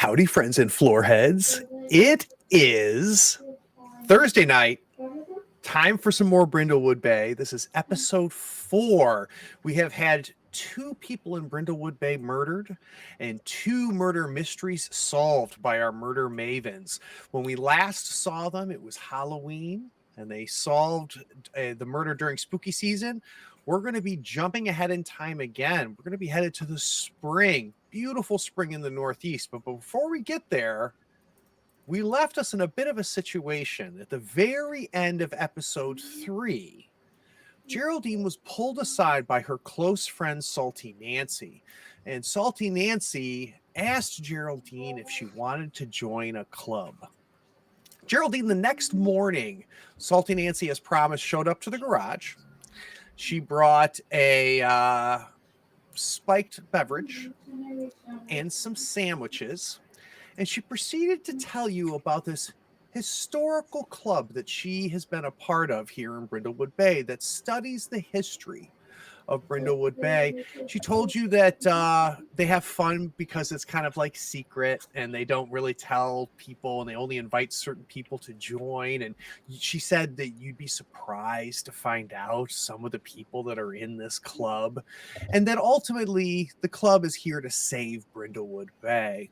Howdy, friends and floorheads. It is Thursday night. Time for some more Brindlewood Bay. This is episode 4. We have had 2 people in Brindlewood Bay murdered and 2 murder mysteries solved by our Murder Mavens. When we last saw them, it was Halloween, and they solved the murder during spooky season. We're going to be jumping ahead in time again. We're going to be headed to the spring, beautiful spring in the Northeast. But before we get there, we left us in a bit of a situation. At the very end of episode 3, Geraldine was pulled aside by her close friend, Salty Nancy. And Salty Nancy asked Geraldine if she wanted to join a club. Geraldine, the next morning, Salty Nancy, as promised, showed up to the garage. She brought a spiked beverage and some sandwiches. And she proceeded to tell you about this historical club that she has been a part of here in Brindlewood Bay that studies the history of Brindlewood Bay. She told you that they have fun because it's kind of like secret and they don't really tell people and they only invite certain people to join. And she said that you'd be surprised to find out some of the people that are in this club, and that ultimately the club is here to save Brindlewood Bay.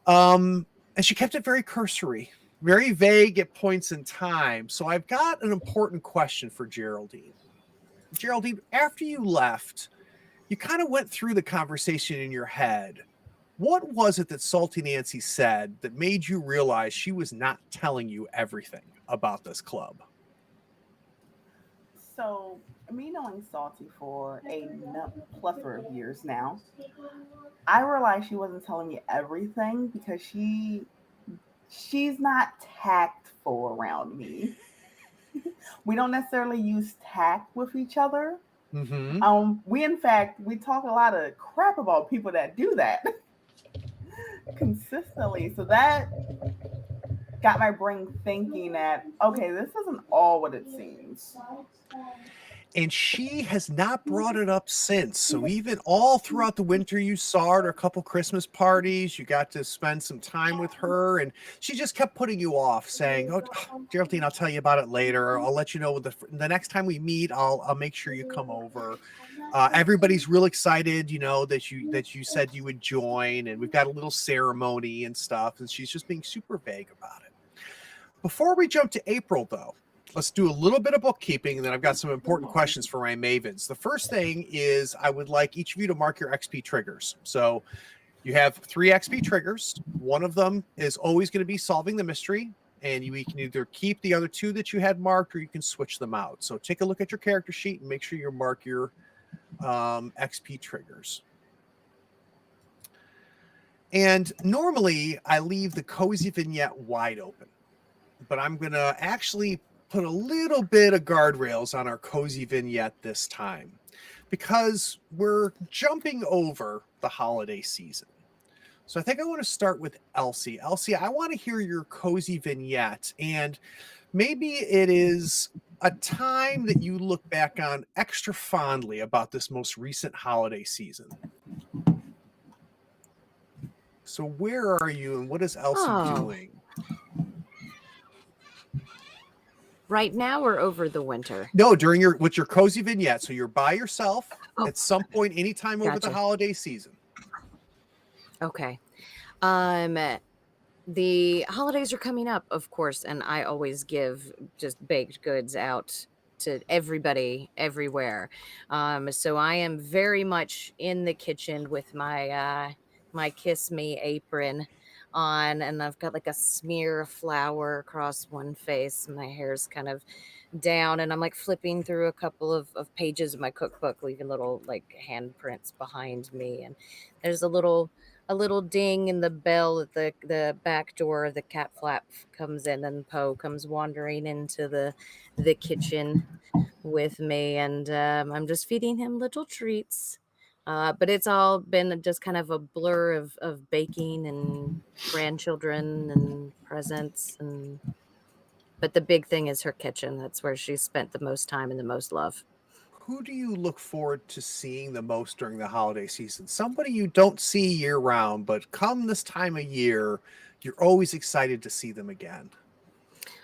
And she kept it very cursory, very vague at points in time. So I've got an important question for Geraldine. Geraldine, after you left, you kind of went through the conversation in your head. What was it that Salty Nancy said that made you realize she was not telling you everything about this club? So, me knowing Salty for a plethora of years now, I realized she wasn't telling me everything because she's not tactful around me. We don't necessarily use tact with each other. Mm-hmm. We talk a lot of crap about people that do that consistently. So that got my brain thinking that, okay, this isn't all what it seems. And she has not brought it up since. So even all throughout the winter, you saw her at a couple Christmas parties. You got to spend some time with her, and she just kept putting you off, saying, "Oh, Geraldine, I'll tell you about it later. I'll let you know the next time we meet. I'll make sure you come over." Everybody's real excited, you know, that you said you would join, and we've got a little ceremony and stuff. And she's just being super vague about it. Before we jump to April, though, let's do a little bit of bookkeeping, and then I've got some important questions for my Mavens. The first thing is I would like each of you to mark your XP triggers. So you have 3 XP triggers. One of them is always going to be solving the mystery, and you can either keep the other 2 that you had marked, or you can switch them out. So take a look at your character sheet and make sure you mark your XP triggers. And normally I leave the cozy vignette wide open, but I'm going to actually put a little bit of guardrails on our cozy vignette this time because we're jumping over the holiday season. So I think I want to start with Elsie. Elsie, I want to hear your cozy vignette, and maybe it is a time that you look back on extra fondly about this most recent holiday season. So where are you and what is Elsie doing? Right now or over the winter? No, during your cozy vignette. So you're by yourself at some point, anytime over the holiday season. Okay. The holidays are coming up, of course, and I always give just baked goods out to everybody everywhere. So I am very much in the kitchen with my my Kiss Me apron on, and I've got like a smear of flour across one face. My hair's kind of down, and I'm like flipping through a couple of pages of my cookbook, leaving little like handprints behind me. And there's a little ding in the bell at the back door. The cat flap comes in, and Poe comes wandering into the kitchen with me, and I'm just feeding him little treats. But it's all been just kind of a blur of baking and grandchildren and presents. But the big thing is her kitchen. That's where she spent the most time and the most love. who do you look forward to seeing the most during the holiday season? Somebody you don't see year round, but come this time of year, you're always excited to see them again.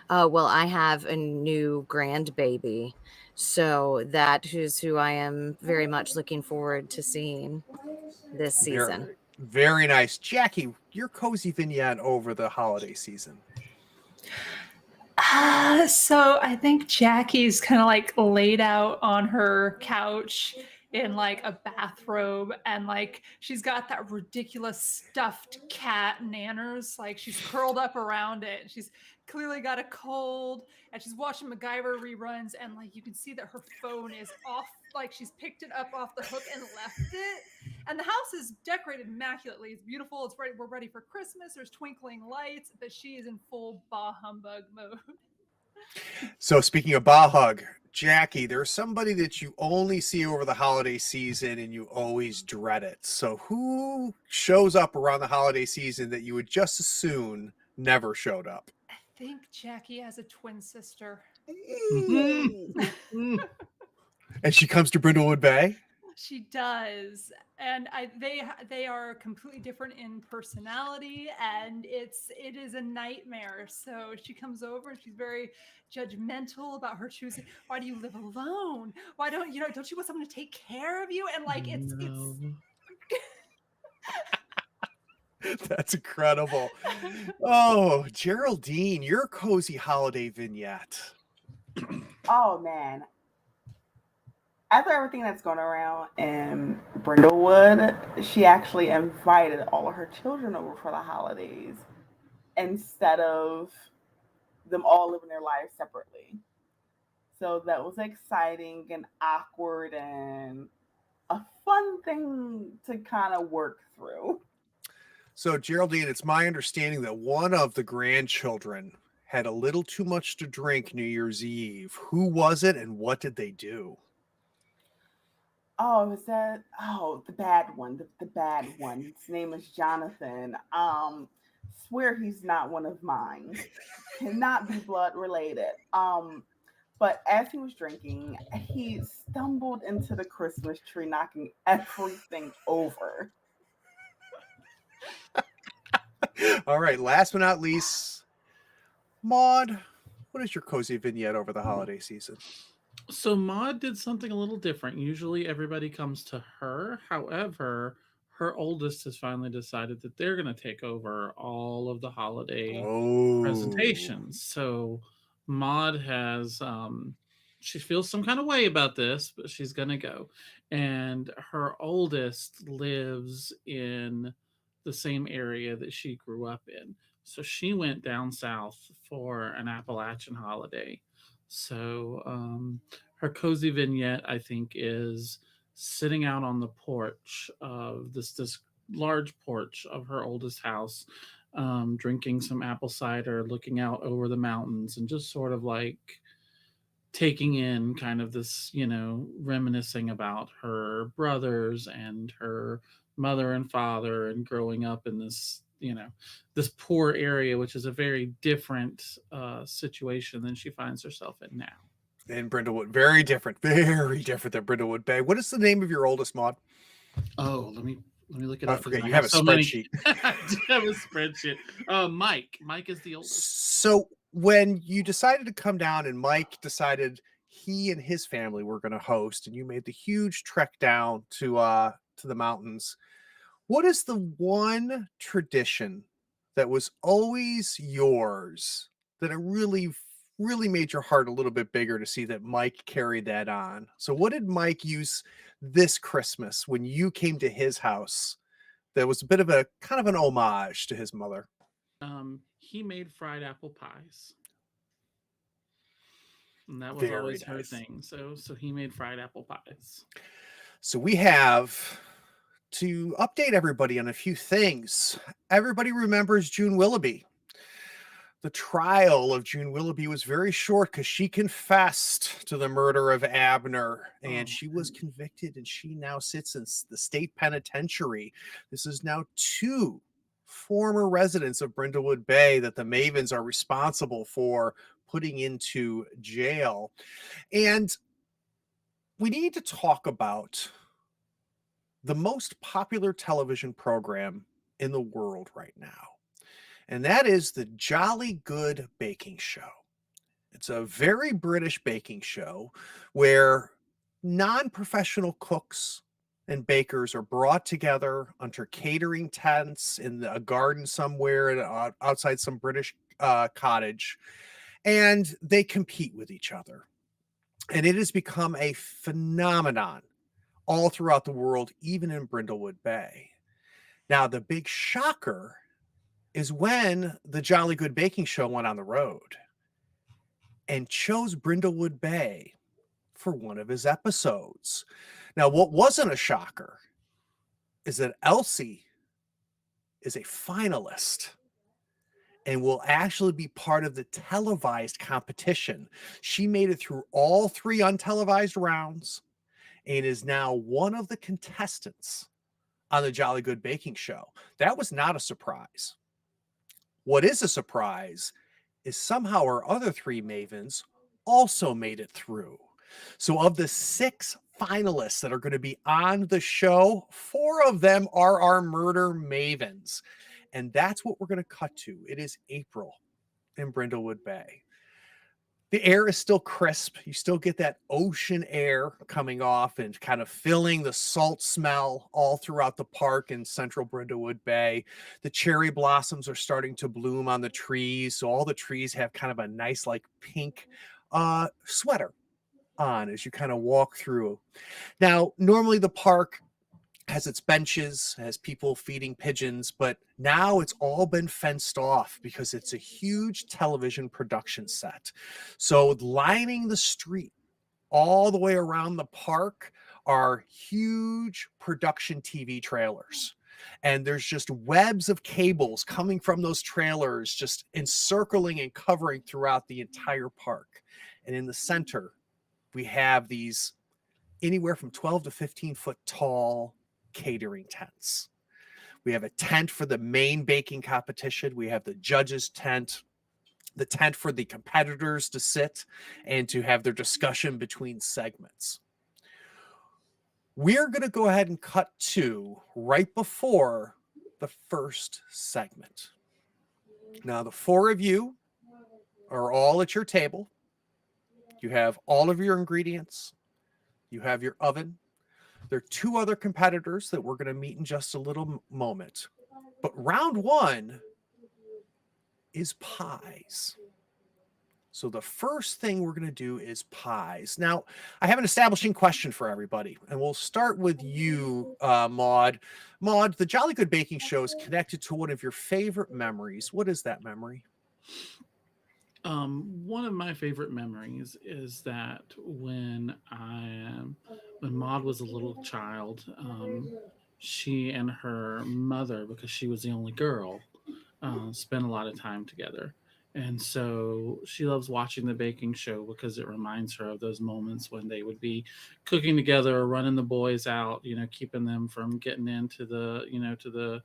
Well, I have a new grandbaby, so that is who I am very much looking forward to seeing this season. Very, very nice. Jackie, your cozy vignette over the holiday season. So I think Jackie's kind of like laid out on her couch in like a bathrobe, and like she's got that ridiculous stuffed cat Nanners. Like she's curled up around it. She's clearly got a cold, and she's watching MacGyver reruns, and like you can see that her phone is off. Like she's picked it up off the hook and left it. And the house is decorated immaculately. It's beautiful. It's ready. We're ready for Christmas. There's twinkling lights, but she is in full bah humbug mode. So speaking of bah hug, Jackie, there's somebody that you only see over the holiday season and you always dread it. So who shows up around the holiday season that you would just as soon never showed up? I think Jackie has a twin sister. And she comes to Brindlewood Bay? She does, and they are completely different in personality, and it is a nightmare. So she comes over and she's very judgmental about her choosing. Why do you live alone? Why don't you want someone to take care of you? And like it's That's incredible. Oh, Geraldine, your cozy holiday vignette. Oh man. After everything that's going around in Brindlewood, she actually invited all of her children over for the holidays instead of them all living their lives separately. So that was exciting and awkward and a fun thing to kind of work through. So, Geraldine, it's my understanding that one of the grandchildren had a little too much to drink New Year's Eve. Who was it and what did they do? Oh, the bad one, the bad one. His name is Jonathan. Swear he's not one of mine. Cannot be blood related. But as he was drinking, he stumbled into the Christmas tree, knocking everything over. All right, last but not least, Maud, what is your cozy vignette over the holiday season? So Maud did something a little different. Usually everybody comes to her. However, her oldest has finally decided that they're going to take over all of the holiday presentations. So Maud has she feels some kind of way about this, but she's going to go. And her oldest lives in the same area that she grew up in. So she went down south for an Appalachian holiday. So her cozy vignette, I think, is sitting out on the porch of this large porch of her oldest house, drinking some apple cider, looking out over the mountains, and just sort of like taking in kind of this, reminiscing about her brothers and her mother and father and growing up in this this poor area, which is a very different situation than she finds herself in now. In Brindlewood, very different than Brindlewood Bay. What is the name of your oldest, Maud? Oh, let me look it up. I forget you have a spreadsheet. I do have a spreadsheet. Mike is the oldest. So when you decided to come down and Mike decided he and his family were going to host, and you made the huge trek down to the mountains, what is the one tradition that was always yours that it really, really made your heart a little bit bigger to see that Mike carried that on? So what did Mike use this Christmas when you came to his house that was a bit of a kind of an homage to his mother? He made fried apple pies. And that was Very always her nice. thing. So he made fried apple pies. So we have to update everybody on a few things. Everybody remembers June Willoughby. The trial of June Willoughby was very short because she confessed to the murder of Abner, and she was convicted, and she now sits in the state penitentiary. This is now 2 former residents of Brindlewood Bay that the Mavens are responsible for putting into jail. And we need to talk about the most popular television program in the world right now, and that is the Jolly Good Baking Show. It's a very British baking show where non-professional cooks and bakers are brought together under catering tents in a garden somewhere outside some British cottage, and they compete with each other. And it has become a phenomenon all throughout the world, even in Brindlewood Bay. Now, the big shocker is when the Jolly Good Baking Show went on the road and chose Brindlewood Bay for one of his episodes. Now, what wasn't a shocker is that Elsie is a finalist and will actually be part of the televised competition. She made it through all 3 untelevised rounds and is now one of the contestants on the Jolly Good Baking Show. That was not a surprise. What is a surprise is somehow our other 3 Mavens also made it through. So of the 6 finalists that are going to be on the show, 4 of them are our Murder Mavens. And that's what we're going to cut to. It is April in Brindlewood Bay. The air is still crisp. You still get that ocean air coming off and kind of filling the salt smell all throughout the park in central Brindlewood Bay. The cherry blossoms are starting to bloom on the trees. So all the trees have kind of a nice like pink sweater on as you kind of walk through. Now, normally the park has its benches, has people feeding pigeons, but now it's all been fenced off because it's a huge television production set. So lining the street all the way around the park are huge production TV trailers. And there's just webs of cables coming from those trailers, just encircling and covering throughout the entire park. And in the center, we have these anywhere from 12 to 15 foot tall catering tents. We have a tent for the main baking competition. We have the judges' tent, the tent for the competitors to sit and to have their discussion between segments. We're going to go ahead and cut to right before the first segment. Now, the 4 of you are all at your table. You have all of your ingredients. You have your oven. There are 2 other competitors that we're going to meet in just a little moment. But round 1 is pies. So the first thing we're going to do is pies. Now, I have an establishing question for everybody, and we'll start with you, Maud. Maud, the Jolly Good Baking Show is connected to one of your favorite memories. What is that memory? One of my favorite memories is that when Maud was a little child, she and her mother, because she was the only girl, spent a lot of time together. And so she loves watching the baking show because it reminds her of those moments when they would be cooking together or running the boys out, keeping them from getting into the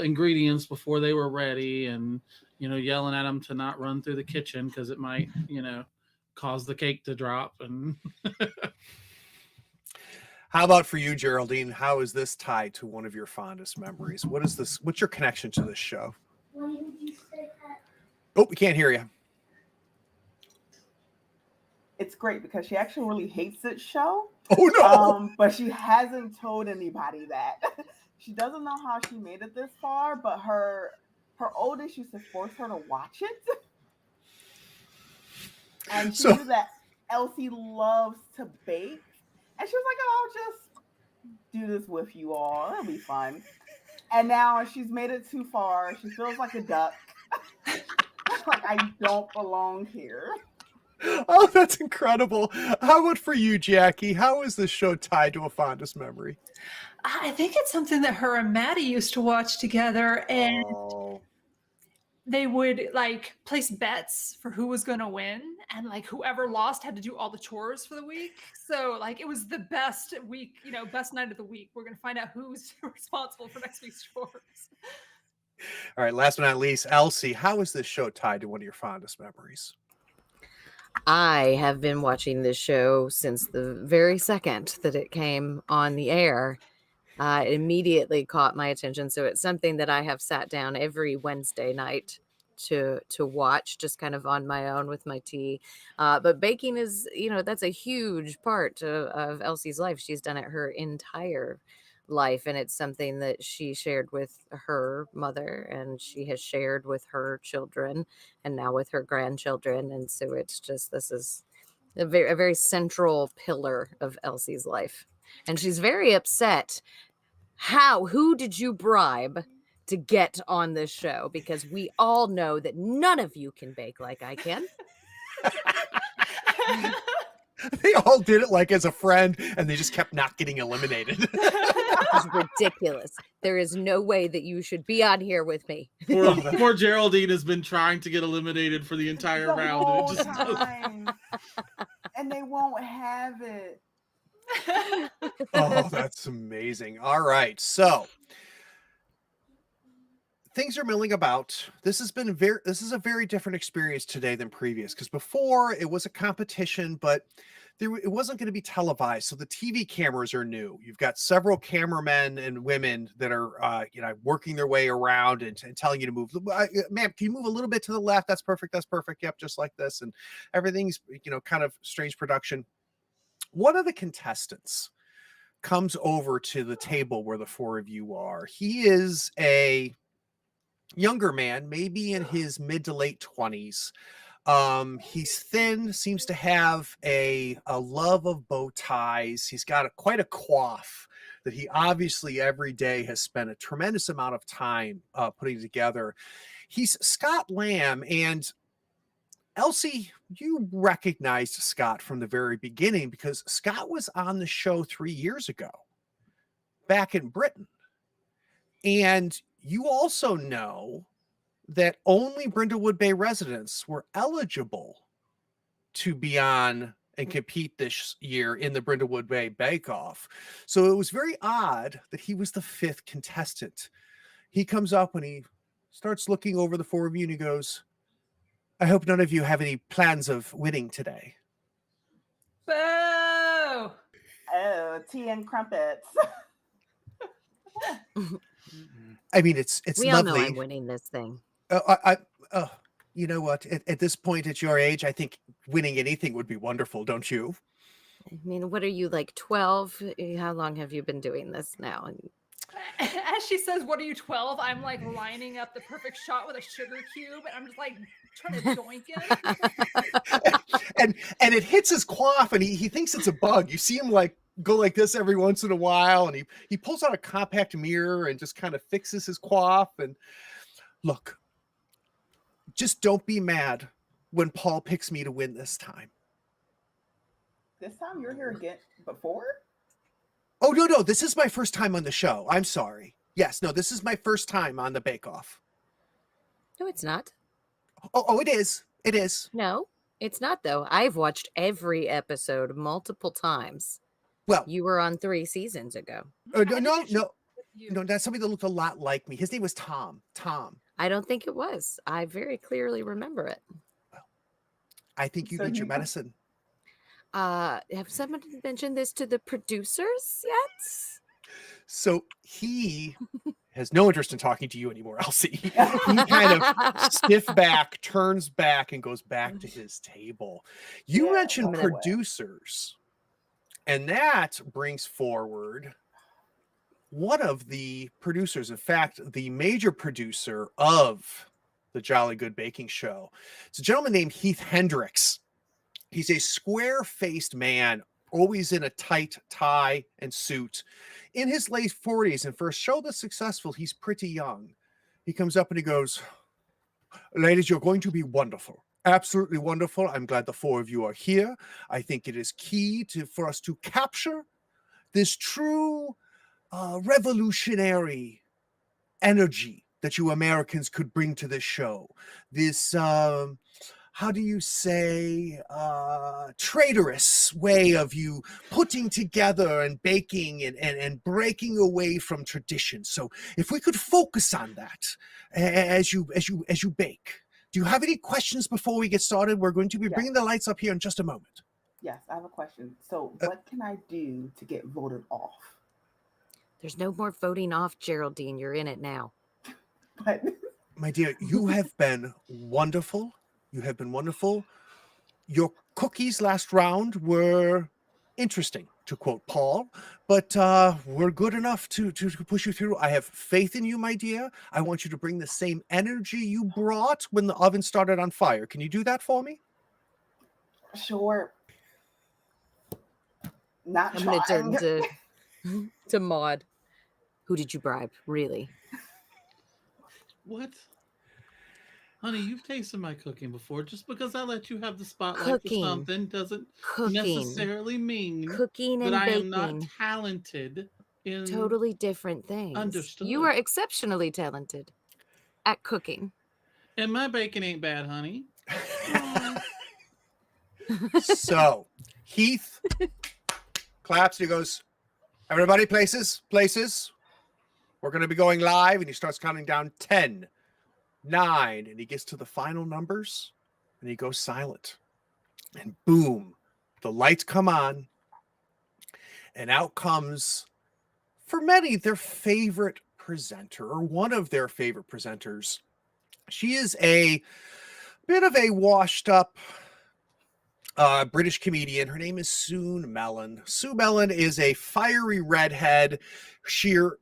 ingredients before they were ready, and yelling at them to not run through the kitchen because it might cause the cake to drop. And how about for you, Geraldine? How is this tied to one of your fondest memories? What's your connection to this show? Oh, we can't hear you. It's great because she actually really hates this show. Oh no! But she hasn't told anybody that. She doesn't know how she made it this far, but her oldest used to force her to watch it. And she knew that Elsie loves to bake. And she was like, oh, I'll just do this with you all. It'll be fun. And now she's made it too far. She feels like a duck. Like I don't belong here. Oh, that's incredible. How about for you, Jackie? How is this show tied to a fondest memory? I think it's something that her and Maddie used to watch together, and they would like place bets for who was going to win, and like whoever lost had to do all the chores for the week. So like it was the best week, best night of the week. We're going to find out who's responsible for next week's chores. All right, last but not least, Elsie, how is this show tied to one of your fondest memories? I have been watching this show since the very second that it came on the air. It immediately caught my attention. So it's something that I have sat down every Wednesday night to watch, just kind of on my own with my tea. But baking is, that's a huge part of Elsie's life. She's done it her entire life, and it's something that she shared with her mother, and she has shared with her children, and now with her grandchildren. And so it's just, this is a very central pillar of Elsie's life, and she's very upset. Who did you bribe to get on this show? Because we all know that none of you can bake like I can. They all did it like as a friend, and they just kept not getting eliminated. It's ridiculous. There is no way that you should be on here with me. Poor Geraldine has been trying to get eliminated for the entire round. Whole And it just time. And they won't have it. Oh, that's amazing. All right. So things are milling about. This is a very different experience today than previous, because before it was a competition, but it wasn't going to be televised. So the TV cameras are new. You've got several cameramen and women that are, working their way around and telling you to move. Ma'am, can you move a little bit to the left? That's perfect. That's perfect. Yep. Just like this. And everything's, kind of strange production. One of the contestants comes over to the table where the four of you are. He is a younger man, maybe in his mid to late 20s. He's thin, seems to have a love of bow ties. He's got quite a coif that he obviously every day has spent a tremendous amount of time putting together. He's Scott Lamb, and Elsie, you recognized Scott from the very beginning because Scott was on the show 3 years ago back in Britain. And you also know that only Brindlewood Bay residents were eligible to be on and compete this year in the Brindlewood Bay Bake Off. So it was very odd that he was the 5th contestant. He comes up and he starts looking over the four of you and he goes, I hope none of you have any plans of winning today. Boo! Oh, tea and crumpets. I mean, it's We all know lovely. I'm winning this thing. You know what? At this point, at your age, I think winning anything would be wonderful, don't you? I mean, what are you, like 12? How long have you been doing this now? As she says, what are you, 12? I'm like lining up the perfect shot with a sugar cube, and I'm just like trying to doink it. and it hits his coif, and he thinks it's a bug. You see him like go like this every once in a while, and he pulls out a compact mirror and just kind of fixes his coif. And look, just don't be mad when Paul picks me to win this time. This time you're here again before? Oh, no, this is my first time on the show. I'm sorry. Yes, no, this is my first time on the Bake Off. No, it's not. Oh, it is. It is. No, it's not, though. I've watched every episode multiple times. Well, You were on 3 seasons ago. no, that's somebody that looked a lot like me. His name was Tom. I don't think it was. I very clearly remember it. I think you need your medicine. Have someone mentioned this to the producers yet? So he has no interest in talking to you anymore, Elsie. He kind of stiff back, turns back, and goes back to his table. You mentioned producers, and that brings forward one of the producers. In fact, the major producer of the Jolly Good Baking Show. It's a gentleman named Heath Hendricks. He's a square-faced man, always in a tight tie and suit, in his late 40s. And for a show that's successful, he's pretty young. He comes up and he goes, ladies, you're going to be wonderful. Absolutely wonderful. I'm glad the four of you are here. I think it is key for us to capture this true revolutionary energy that you Americans could bring to this show. This how do you say, traitorous way of you putting together and baking and breaking away from tradition. So if we could focus on that as you bake, Do you have any questions before we get started? We're going to be Yes. bringing the lights up here in just a moment. Yes, I have a question. So, what can I do to get voted off? There's no more voting off, Geraldine. You're in it now. But My dear, you have been wonderful. You have been wonderful. Your cookies last round were interesting, to quote Paul, but we're good enough to push you through. I have faith in you, my dear. I want you to bring the same energy you brought when the oven started on fire. Can you do that for me? sure, not I'm going to trying. turn to Maud. Who did you bribe? Really? What? Honey, you've tasted my cooking before. Just because I let you have the spotlight Cooking. for something doesn't Cooking. necessarily mean Cooking that and I am not baking. talented in Totally different things. Understood. You are exceptionally talented at cooking. And my bacon ain't bad, honey. So Heath claps and he goes, everybody, places. We're going to be going live. And he starts counting down 10, 9, and he gets to the final numbers and he goes silent. And boom, the lights come on and out comes, for many, their favorite presenter, or one of their favorite presenters. She is a bit of a washed up British comedian. Her name is Sue Mellon. Sue Mellon is a fiery redhead. Her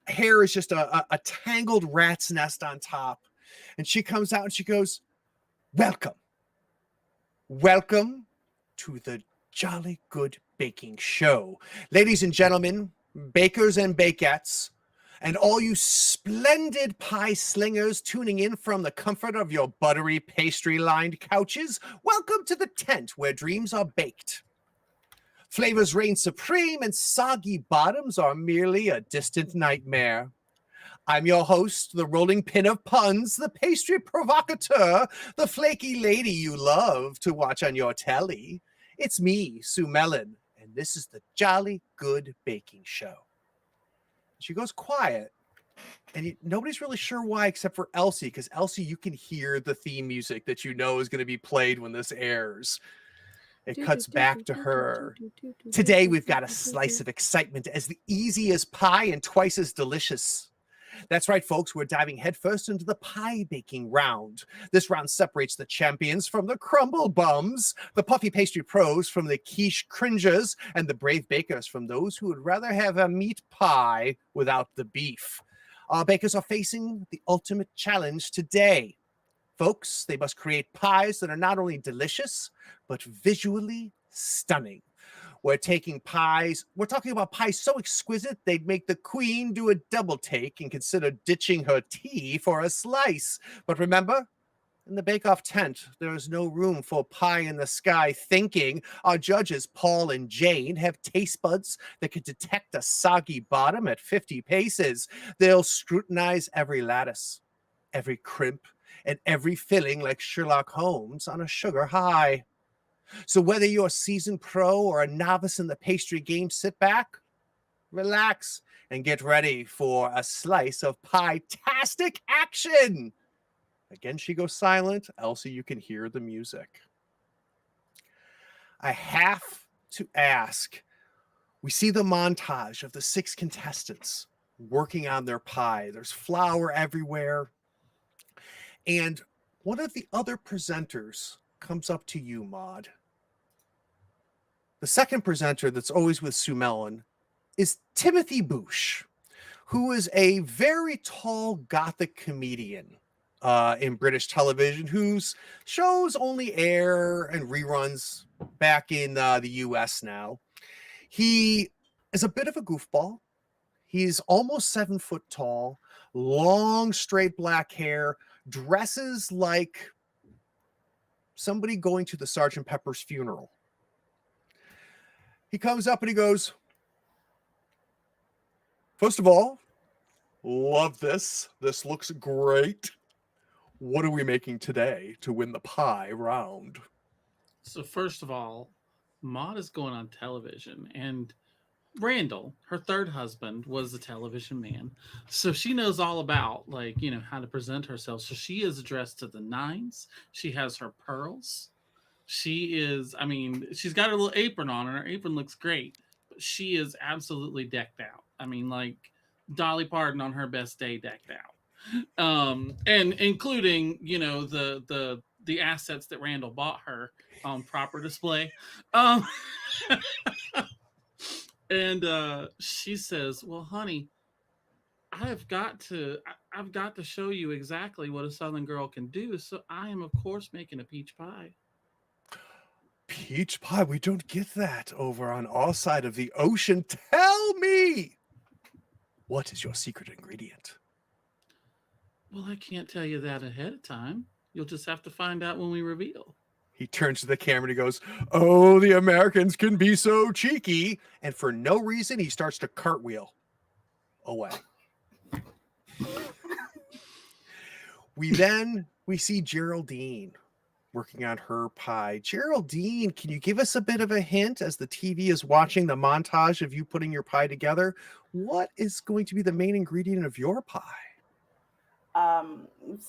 hair is just a tangled rat's nest on top. And she comes out and she goes, welcome to the Jolly Good Baking Show. Ladies and gentlemen, bakers and bakettes, and all you splendid pie slingers tuning in from the comfort of your buttery pastry-lined couches, welcome to the tent where dreams are baked. Flavors reign supreme and soggy bottoms are merely a distant nightmare. I'm your host, the rolling pin of puns, the pastry provocateur, the flaky lady you love to watch on your telly. It's me, Sue Mellon, and this is the Jolly Good Baking Show. She goes quiet, and nobody's really sure why except for Elsie, because Elsie, you can hear the theme music that you know is going to be played when this airs. It cuts back to her. Today, we've got a slice of excitement as the easy as pie and twice as delicious. That's right, folks. We're diving headfirst into the pie baking round. This round separates the champions from the crumble bums, the puffy pastry pros from the quiche cringers, and the brave bakers from those who would rather have a meat pie without the beef. Our bakers are facing the ultimate challenge today. Folks, they must create pies that are not only delicious, but visually stunning. We're talking about pies so exquisite they'd make the queen do a double take and consider ditching her tea for a slice. But remember, in the bake-off tent, there is no room for pie in the sky thinking. Our judges, Paul and Jane, have taste buds that can detect a soggy bottom at 50 paces. They'll scrutinize every lattice, every crimp, and every filling like Sherlock Holmes on a sugar high. So whether you're a seasoned pro or a novice in the pastry game, sit back, relax, and get ready for a slice of pie-tastic action. Again, she goes silent. Elsie, you can hear the music. I have to ask, we see the montage of the 6 contestants working on their pie. There's flour everywhere. And one of the other presenters comes up to you, Maud. The second presenter that's always with Sue Mellon is Timothy Bouche, who is a very tall Gothic comedian in British television, whose shows only air and reruns back in the US now. He is a bit of a goofball. He's almost 7 foot tall, long, straight black hair, dresses like somebody going to the Sgt. Pepper's funeral. He comes up and he goes, first of all, love this. This looks great. What are we making today to win the pie round? So first of all, Maud is going on television, and Randall, her third husband, was a television man. So she knows all about, like, how to present herself. So she is dressed to the nines. She has her pearls. She's got her little apron on, and her apron looks great. But she is absolutely decked out. I mean, like Dolly Parton on her best day decked out. And including, the assets that Randall bought her on proper display. Um And she says, "Well, honey, I've got to show you exactly what a Southern girl can do. So I am, of course, making a peach pie." Peach pie? We don't get that over on our side of the ocean. Tell me, what is your secret ingredient? Well, I can't tell you that ahead of time. You'll just have to find out when we reveal. He turns to the camera and he goes, "Oh, the Americans can be so cheeky." And for no reason, he starts to cartwheel away. We see Geraldine working on her pie. Geraldine, can you give us a bit of a hint as the TV is watching the montage of you putting your pie together? What is going to be the main ingredient of your pie?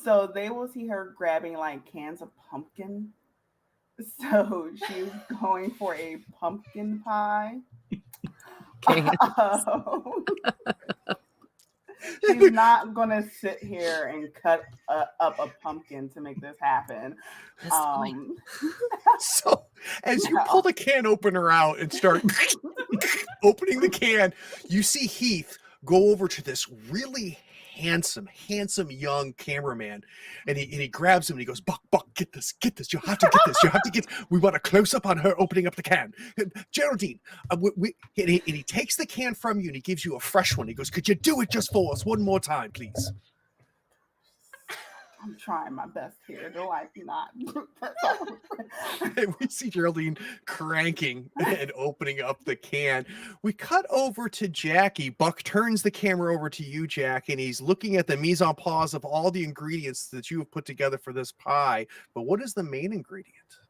So they will see her grabbing like cans of pumpkin. So she's going for a pumpkin pie. She's not gonna sit here and cut up a pumpkin to make this happen. So as you pull the can opener out and start opening the can, you see Heath go over to this really handsome young cameraman, and he grabs him and he goes, Buck, get this, you have to get, we want a close-up on her opening up the can. Geraldine, and he takes the can from you and he gives you a fresh one. He goes, could you do it just for us one more time, please? I'm trying my best here. No, I'm not. And we see Geraldine cranking and opening up the can. We cut over to Jackie. Buck turns the camera over to you, Jack, and he's looking at the mise en place of all the ingredients that you have put together for this pie. But what is the main ingredient?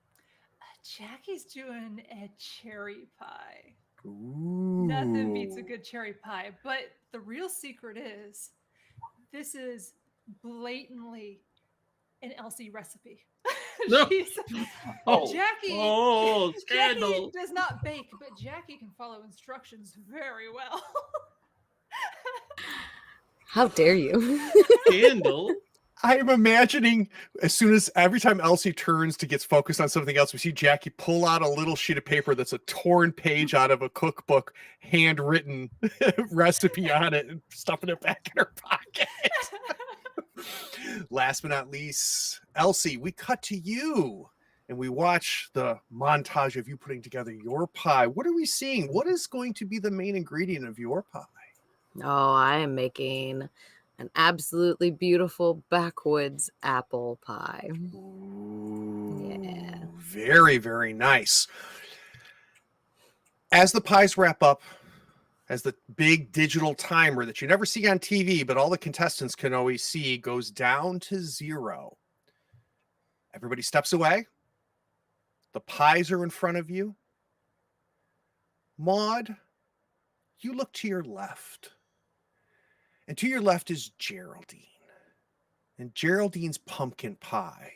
Jackie's doing a cherry pie. Ooh. Nothing beats a good cherry pie. But the real secret is this is blatantly an Elsie recipe. No. Jackie, scandal. Jackie does not bake, but Jackie can follow instructions very well. How dare you? Scandal. I am imagining every time Elsie turns to get focused on something else, we see Jackie pull out a little sheet of paper that's a torn page out of a cookbook, handwritten recipe on it, and stuffing it back in her pocket. Last but not least, Elsie, we cut to you and we watch the montage of you putting together your pie. What are we seeing? What is going to be the main ingredient of your pie? Oh, I am making an absolutely beautiful backwoods apple pie. Ooh, yeah. Very, very nice. As the pies wrap up, as the big digital timer that you never see on TV, but all the contestants can always see, goes down to 0. Everybody steps away. The pies are in front of you. Maude, you look to your left. And to your left is Geraldine. And Geraldine's pumpkin pie.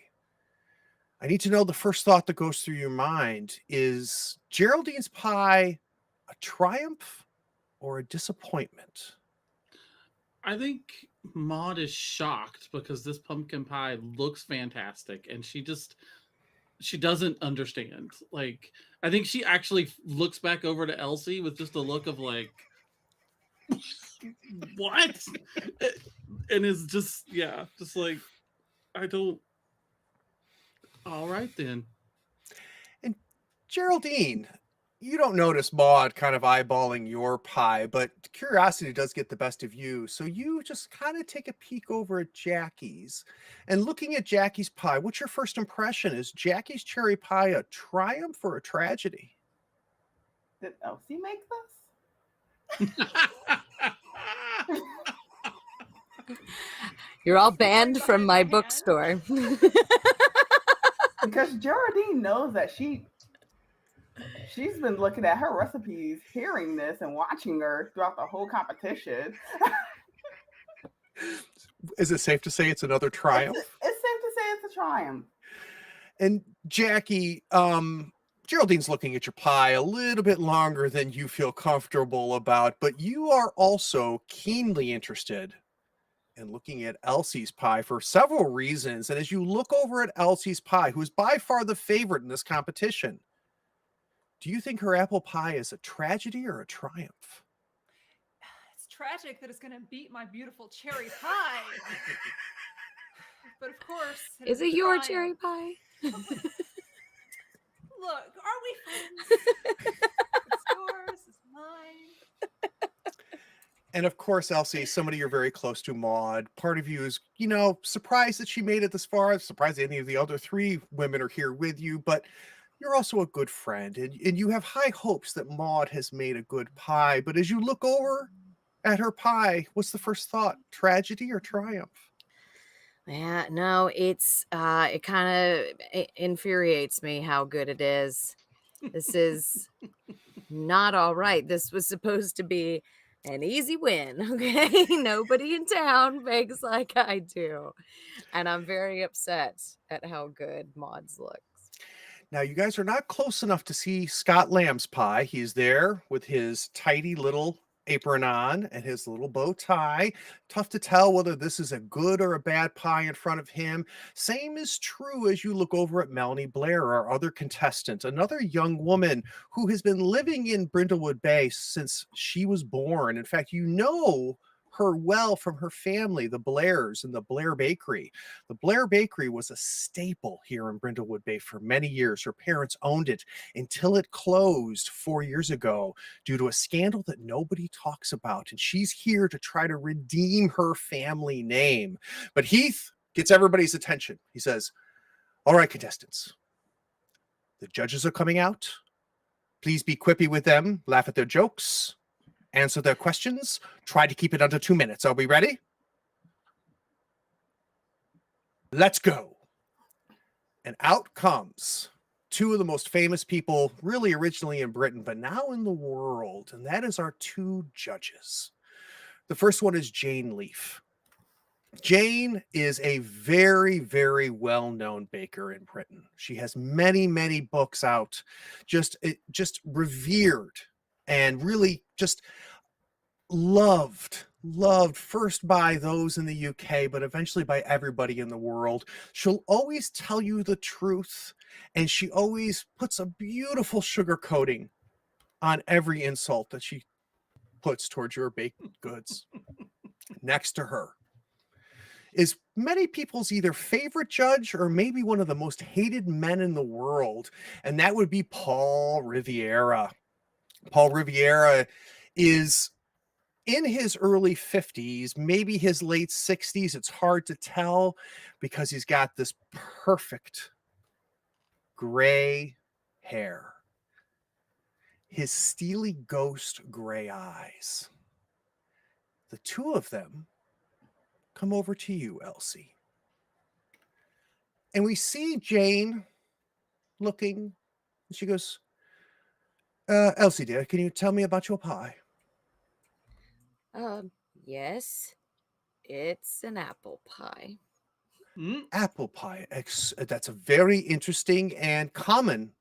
I need to know the first thought that goes through your mind. Is Geraldine's pie a triumph or a disappointment? I think Maude is shocked because this pumpkin pie looks fantastic, and she doesn't understand. Like, I think she actually looks back over to Elsie with just a look of like, what? And is just like, I don't. All right then. And Geraldine, you don't notice Maude kind of eyeballing your pie, but curiosity does get the best of you. So you just kind of take a peek over at Jackie's. And looking at Jackie's pie, what's your first impression? Is Jackie's cherry pie a triumph or a tragedy? Did Elsie make this? You're all banned from my bookstore. Because Geraldine knows that she she's been looking at her recipes, hearing this and watching her throughout the whole competition. Is it safe to say it's another triumph? It's safe to say it's a triumph. And Jackie, Geraldine's looking at your pie a little bit longer than you feel comfortable about, but you are also keenly interested in looking at Elsie's pie for several reasons. And as you look over at Elsie's pie, who is by far the favorite in this competition, do you think her apple pie is a tragedy or a triumph? It's tragic that it's going to beat my beautiful cherry pie. But of course, Is it your cherry pie? Look, are we friends? It's yours, it's mine. And of course, Elsie, somebody you're very close to, Maud. Part of you is, surprised that she made it this far. Surprised any of the other three women are here with you, but you're also a good friend, and you have high hopes that Maud has made a good pie. But as you look over at her pie, what's the first thought? Tragedy or triumph? Yeah, no, it kind of infuriates me how good it is. This is not all right. This was supposed to be an easy win, okay? Nobody in town bakes like I do. And I'm very upset at how good Maud's looks. Now, you guys are not close enough to see Scott Lamb's pie. He's there with his tidy little apron on and his little bow tie. Tough to tell whether this is a good or a bad pie in front of him. Same is true as you look over at Melanie Blair, our other contestant, another young woman who has been living in Brindlewood Bay since she was born. In fact, you know her well from her family, the Blairs and the Blair Bakery. The Blair Bakery was a staple here in Brindlewood Bay for many years. Her parents owned it until it closed 4 years ago due to a scandal that nobody talks about. And she's here to try to redeem her family name. But Heath gets everybody's attention. He says, "All right, contestants, the judges are coming out. Please be quippy with them, laugh at their jokes, answer their questions. Try to keep it under 2 minutes. Are we ready? Let's go." And out comes two of the most famous people, really originally in Britain, but now in the world. And that is our two judges. The first one is Jane Leaf. Jane is a very, very well-known baker in Britain. She has many, many books out, just revered and really just loved first by those in the UK, but eventually by everybody in the world. She'll always tell you the truth, and she always puts a beautiful sugar coating on every insult that she puts towards your baked goods. Next to her is many people's either favorite judge or maybe one of the most hated men in the world, and that would be Paul Riviera. Paul Riviera is in his early 50s, maybe his late 60s. It's hard to tell because he's got this perfect gray hair, his steely ghost gray eyes. The two of them come over to you, Elsie. And we see Jane looking, and she goes, "Elsie, dear, can you tell me about your pie?" Yes, it's an apple pie. Apple pie. That's a very interesting and common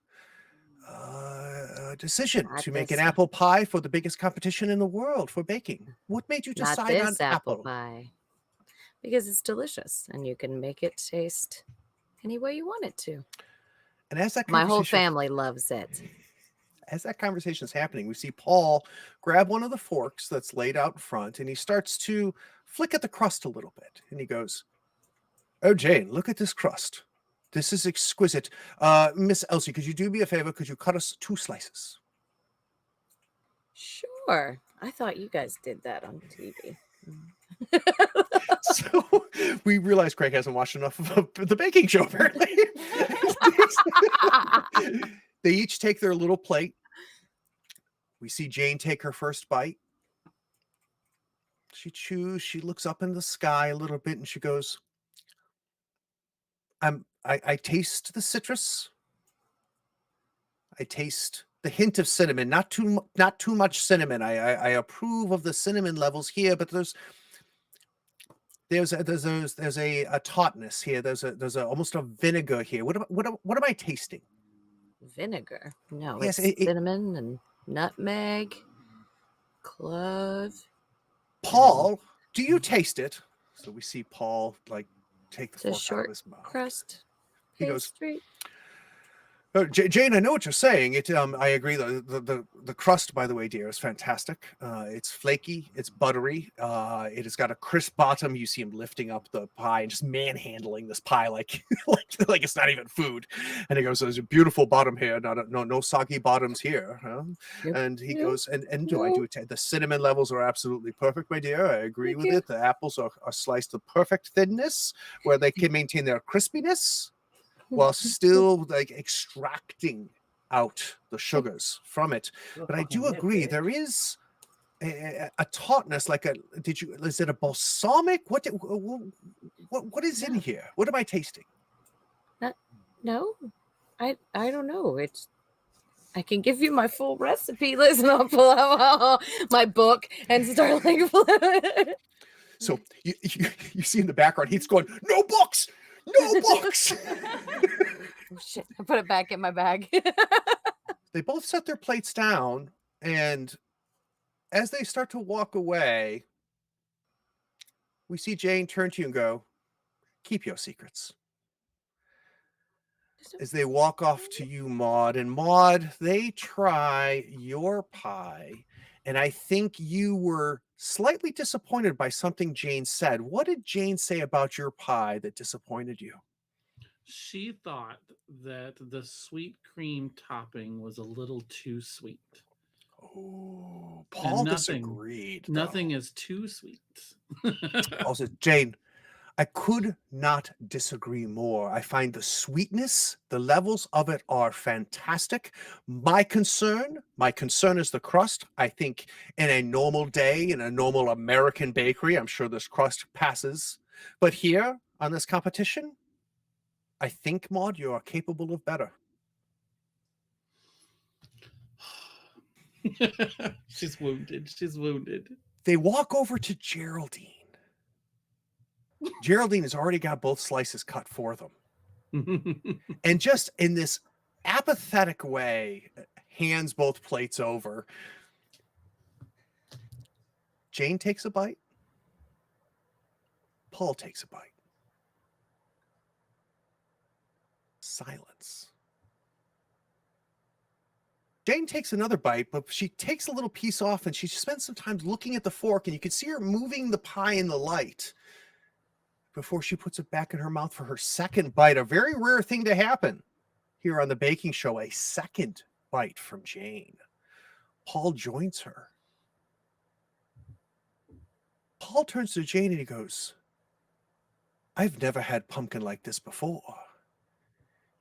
decision Not to make an this- apple pie for the biggest competition in the world for baking. What made you Not decide on this apple apple? pie. Because it's delicious and you can make it taste any way you want it to. And as that My whole conversation- family loves it. As that conversation is happening, we see Paul grab one of the forks that's laid out in front, and he starts to flick at the crust a little bit. And he goes, "Oh, Jane, look at this crust. This is exquisite. Miss Elsie, could you do me a favor? Could you cut us 2 slices?" Sure. I thought you guys did that on TV. So we realize Craig hasn't watched enough of the baking show, apparently. They each take their little plate. We see Jane take her first bite. She chews, she looks up in the sky a little bit, and she goes, I taste the citrus. I taste the hint of cinnamon, not too much cinnamon. I approve of the cinnamon levels here, but there's a tautness here. There's a almost a vinegar here. What am I tasting? Vinegar. No, Yes, it's cinnamon and nutmeg, clove. Paul, do you taste it? So we see Paul like take the It's a fork out of short his mouth. crust He goes, pastry. Jane, I know what you're saying. I agree. The crust, by the way, dear, is fantastic. It's flaky. It's buttery. It has got a crisp bottom. You see him lifting up the pie and just manhandling this pie like like it's not even food. And he goes, "There's a beautiful bottom here. No soggy bottoms here." Huh? Yep. And he Yep. goes, and do I do it? The cinnamon levels are absolutely perfect, my dear. I agree Thank with you. it. The apples are sliced to perfect thinness where they can maintain their crispiness, while still like extracting out the sugars from it. But I do agree there is a tautness, like is it a balsamic? What is in here? What am I tasting? No, I don't know. I can give you my full recipe. Listen, I'll pull out my book and start like. So you see in the background, he's going, "No books, no books." Oh, shit! I put it back in my bag. They both set their plates down, and as they start to walk away, we see Jane turn to you and go, "Keep your secrets." As they walk off to you, Maud, and Maud, they try your pie, and I think you were slightly disappointed by something Jane said. What did Jane say about your pie that disappointed you? She thought that the sweet cream topping was a little too sweet. Oh, Paul disagreed. Nothing is too sweet. Paul said, "Jane, I could not disagree more. I find the sweetness, the levels of it are fantastic. My concern is the crust. I think in a normal day, in a normal American bakery, I'm sure this crust passes. But here on this competition, I think, Maud, you are capable of better." She's wounded. She's wounded. They walk over to Geraldine. Geraldine has already got both slices cut for them. And just in this apathetic way, hands both plates over. Jane takes a bite. Paul takes a bite. Silence. Jane takes another bite, but she takes a little piece off and she spends some time looking at the fork, and you can see her moving the pie in the light before she puts it back in her mouth for her second bite. A very rare thing to happen here on the baking show, a second bite from Jane. Paul joins her. Paul turns to Jane and he goes, "I've never had pumpkin like this before.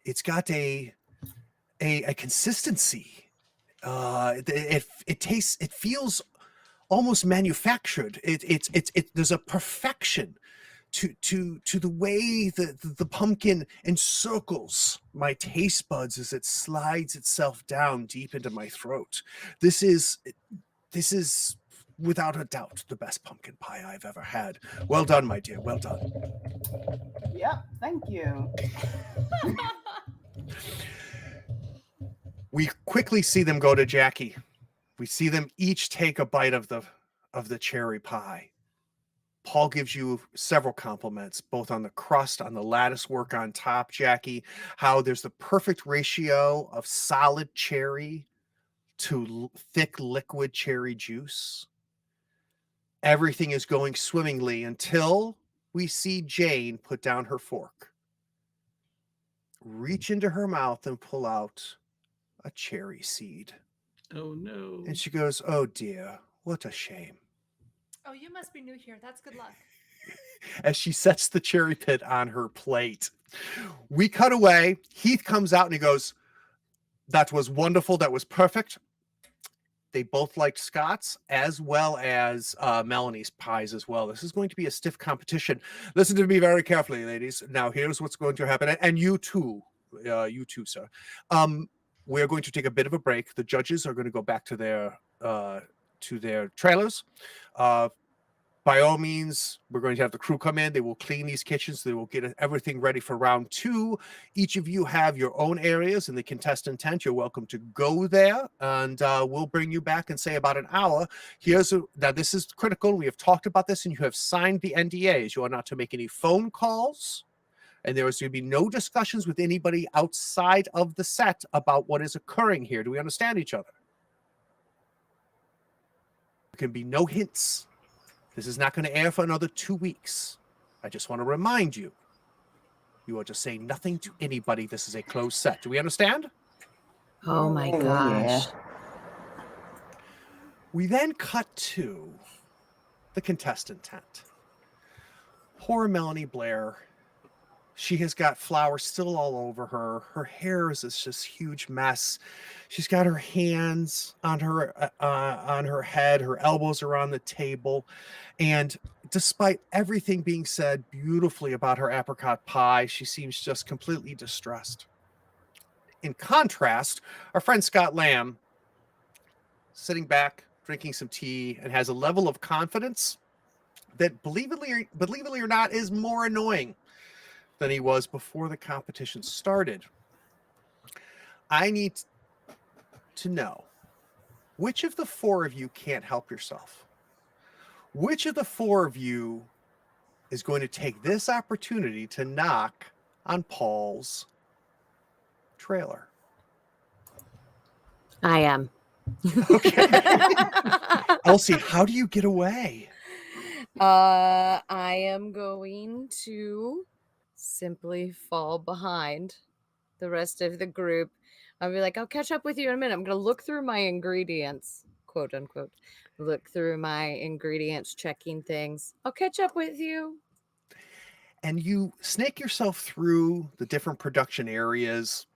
It's got a consistency. It tastes, it feels almost manufactured. There's a perfection to the way the pumpkin encircles my taste buds as it slides itself down deep into my throat. This is without a doubt the best pumpkin pie I've ever had. Well done, my dear. Well done." Yep, thank you. We quickly see them go to Jackie. We see them each take a bite of the cherry pie. Paul gives you several compliments, both on the crust, on the lattice work on top, Jackie, how there's the perfect ratio of solid cherry to thick liquid cherry juice. Everything is going swimmingly until we see Jane put down her fork, reach into her mouth and pull out a cherry seed. Oh no. And she goes, "Oh dear, what a shame." Oh, you must be new here. That's good luck. As she sets the cherry pit on her plate. We cut away. Heath comes out and he goes, "That was wonderful. That was perfect." They both liked Scott's as well as Melanie's pies as well. This is going to be a stiff competition. Listen to me very carefully, ladies. Now, here's what's going to happen. And you too, sir. we're going to take a bit of a break. The judges are going to go back to their trailers. By all means, we're going to have the crew come in. They will clean these kitchens. They will get everything ready for round 2. Each of you have your own areas in the contestant tent. You're welcome to go there, and we'll bring you back in, say, about an hour. Now, this is critical. We have talked about this, and you have signed the NDAs. You are not to make any phone calls, and there is going to be no discussions with anybody outside of the set about what is occurring here. Do we understand each other? There can be no hints. This is not going to air for another 2 weeks. I just want to remind you, you are to say nothing to anybody. This is a closed set. Do we understand? Oh my gosh. We then cut to the contestant tent. Poor Melanie Blair. She has got flowers still all over her. Her hair is this just huge mess. She's got her hands on her head. Her elbows are on the table. And despite everything being said beautifully about her apricot pie, she seems just completely distressed. In contrast, our friend Scott Lamb, sitting back, drinking some tea, and has a level of confidence that, believe it or not, is more annoying than he was before the competition started. I need to know, which of the 4 of you can't help yourself? Which of the 4 of you is going to take this opportunity to knock on Paul's trailer? I am. Okay. Elsie, how do you get away? I am going to simply fall behind the rest of the group. I'll be like, I'll catch up with you in a minute. I'm going to look through my ingredients, quote unquote. Look through my ingredients, checking things. I'll catch up with you. And you snake yourself through the different production areas,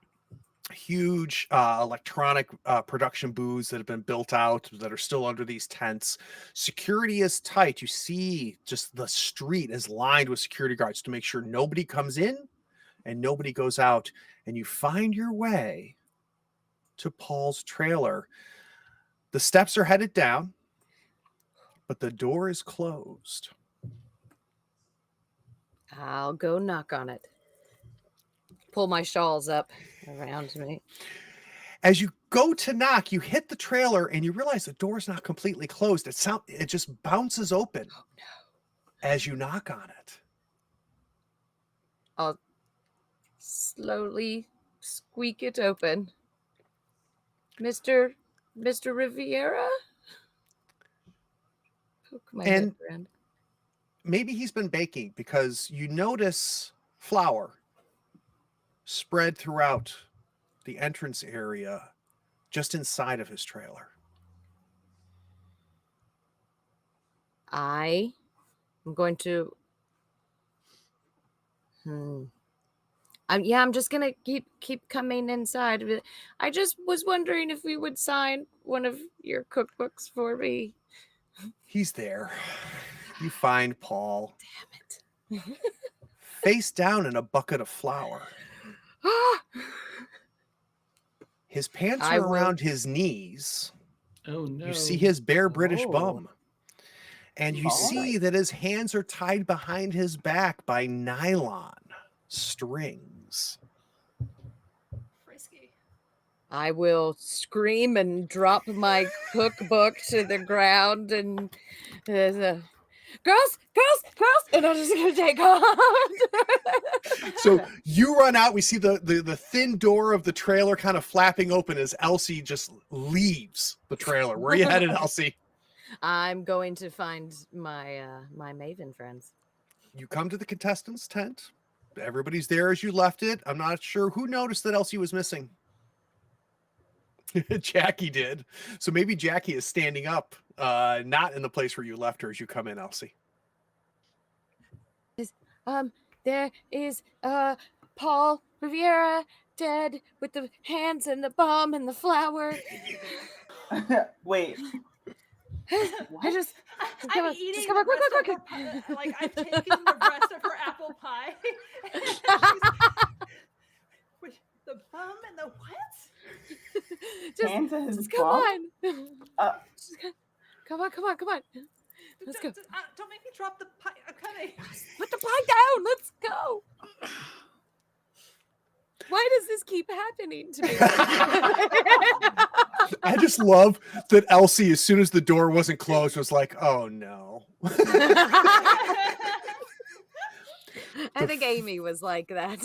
huge electronic production booths that have been built out that are still under these tents. Security is tight. You see just the street is lined with security guards to make sure nobody comes in and nobody goes out. And you find your way to Paul's trailer. The steps are headed down, but the door is closed. I'll go knock on it. Pull my shawls up around me. As you go to knock, you hit the trailer and you realize the door's not completely closed. It just bounces open. Oh no. As you knock on it. I'll slowly squeak it open. Mr. Riviera? Poke my head around. Maybe he's been baking, because you notice flour spread throughout the entrance area just inside of his trailer. I am going to I'm just gonna keep coming inside. I just was wondering if we would sign one of your cookbooks for me. He's there. You find Paul Damn it. face down in a bucket of flour. His pants are around his knees. Oh no. You see his bare British Oh. bum. And you see that his hands are tied behind his back by nylon strings. Frisky. I will scream and drop my cookbook to the ground and girls, and I'm just gonna take off. So you run out. We see the thin door of the trailer kind of flapping open as Elsie just leaves the trailer. Where are you headed, Elsie? I'm going to find my my Maven friends. You come to the contestants' tent. Everybody's there as you left it. I'm not sure who noticed that Elsie was missing. Jackie did. So maybe Jackie is standing up, not in the place where you left her as you come in, Elsie. There is Paul Riviera dead with the hands and the bum and the flour. Wait. I just I'm come eating on, the rest quick. of her pie. Like, I've taken the rest of her apple pie. With the bum and the what? Hand to his come bump? on. Come on. Let's go. Don't make me drop the pie. I'm coming. Put the pie down. Let's go. Why does this keep happening to me? I just love that Elsie, as soon as the door wasn't closed, was like, "Oh no." I think Amy was like that.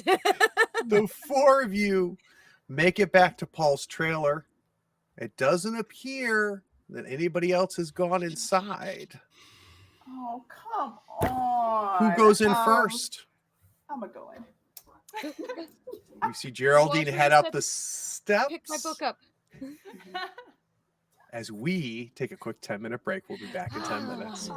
The four of you make it back to Paul's trailer. It doesn't appear that anybody else has gone inside. Oh, come on. Who goes in first? I'm going to go in. You see Geraldine Watch head where up you the steps. Pick my book up. As we take a quick 10-minute break. We'll be back in 10 minutes.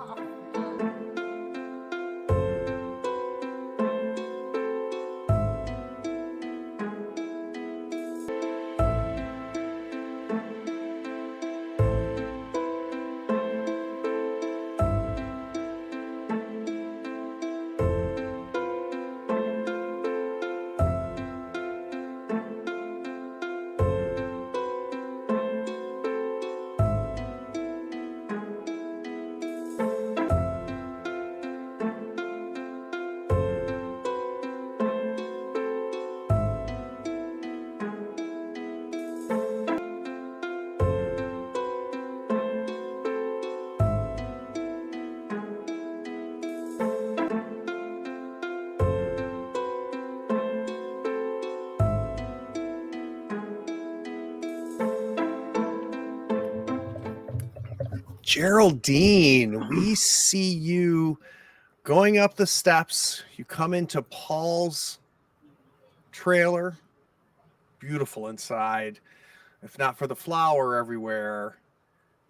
Geraldine, we see you going up the steps. You come into Paul's trailer. Beautiful inside, if not for the flower everywhere,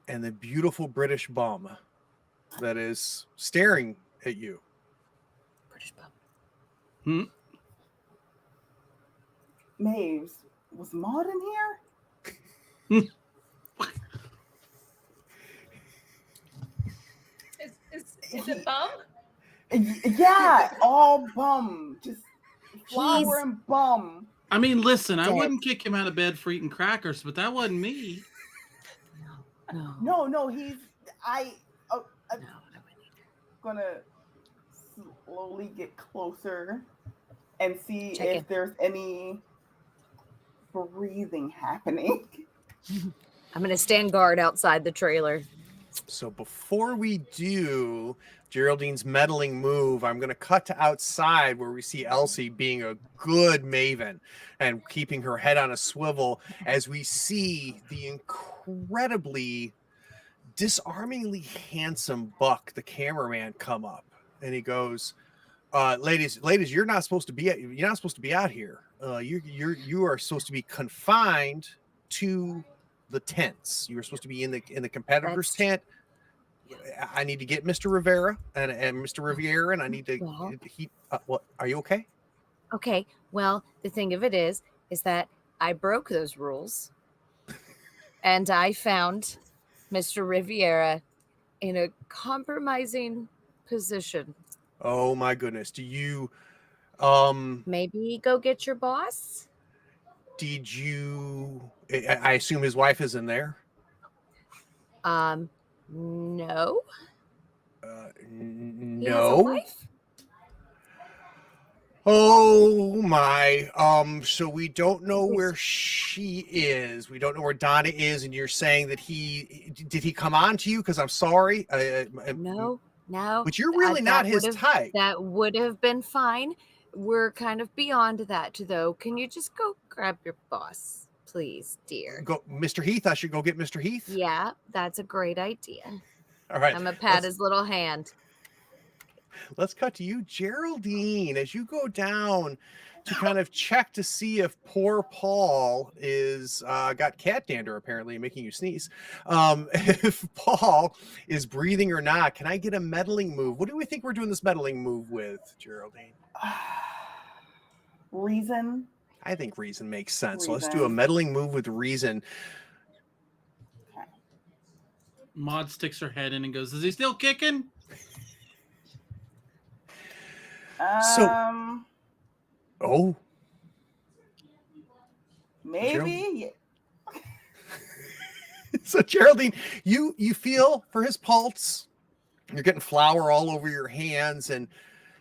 and the beautiful British bum that is staring at you. British bum. Maves, was Maud in here? Is it bum? Yeah, all bum. Just flower and bum. I mean, listen, I Dead. wouldn't kick him out of bed for eating crackers, but that wasn't me. No, he's. I'm No, I wouldn't either. gonna slowly get closer and see Check if in. there's any breathing happening. I'm gonna stand guard outside the trailer. So before we do Geraldine's meddling move, I'm going to cut to outside where we see Elsie being a good maven and keeping her head on a swivel as we see the incredibly disarmingly handsome Buck, the cameraman, come up, and he goes, ladies, you're not supposed to be out here. You are supposed to be confined to the tents. You were supposed to be in the competitor's tent. I need to get Mr. Rivera and Mr. Riviera, and I need to. What? Are you okay? Okay. Well, the thing of it is that I broke those rules, and I found Mr. Riviera in a compromising position. Oh my goodness! Do you? Maybe go get your boss. Did you? I assume his wife is in there. No. No. He has a wife? Oh my. So we don't know where she is. We don't know where Donna is, and you're saying that did he come on to you? Because I'm sorry. No. But you're really not his type. That would have been fine. We're kind of beyond that, though. Can you just go grab your boss, please, dear? Go, Mr. Heath. I should go get Mr. Heath. Yeah, that's a great idea. All right. I'm gonna pat his little hand. Let's cut to you, Geraldine, as you go down to kind of check to see if poor Paul is got cat dander, apparently making you sneeze. If Paul is breathing or not. Can I get a meddling move? What do we think we're doing this meddling move with, Geraldine? Reason. I think reason makes sense. So let's do a meddling move with reason. Okay. Maud sticks her head in and goes, "Is he still kicking?" Oh, maybe. So Geraldine, you feel for his pulse. You're getting flour all over your hands, and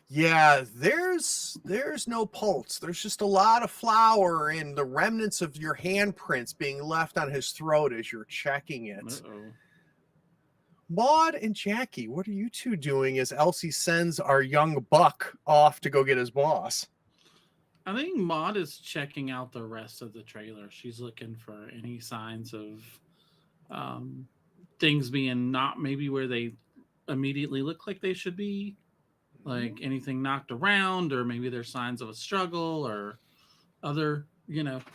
yeah, there's no pulse. There's just a lot of flour and the remnants of your handprints being left on his throat as you're checking it. Uh-oh. Maud and Jackie, what are you two doing as Elsie sends our young buck off to go get his boss? I think Maud is checking out the rest of the trailer. She's looking for any signs of things being not maybe where they immediately look like they should be, like anything knocked around, or maybe there's signs of a struggle or other,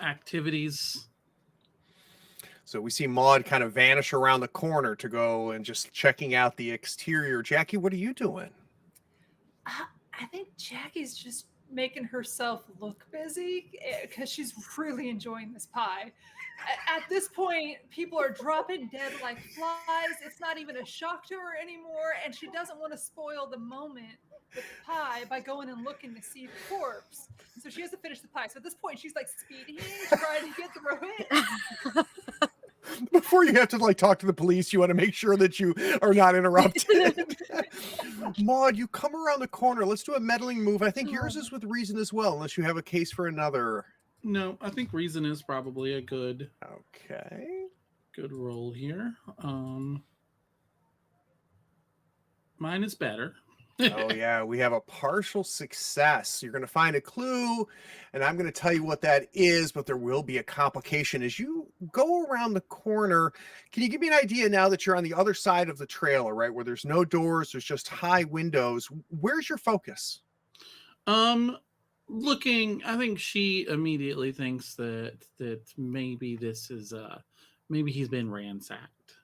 activities. So we see Maud kind of vanish around the corner to go and just checking out the exterior. Jackie, what are you doing? I think Jackie's just making herself look busy because she's really enjoying this pie. At this point, people are dropping dead like flies. It's not even a shock to her anymore, and she doesn't want to spoil the moment with the pie by going and looking to see the corpse. So she has to finish the pie. So at this point, she's like speeding, trying to get through it. Before you have to like talk to the police, you want to make sure that you are not interrupted. Maud, you come around the corner. Let's do a meddling move. I think yours is with reason as well, unless you have a case for another. No, I think reason is probably a good roll here. Mine is better. Oh yeah, we have a partial success. You're going to find a clue, and I'm going to tell you what that is, but there will be a complication as you go around the corner. Can you give me an idea now that you're on the other side of the trailer, right, where there's no doors, there's just high windows? Where's your focus? Looking, I think she immediately thinks that maybe this is maybe he's been ransacked.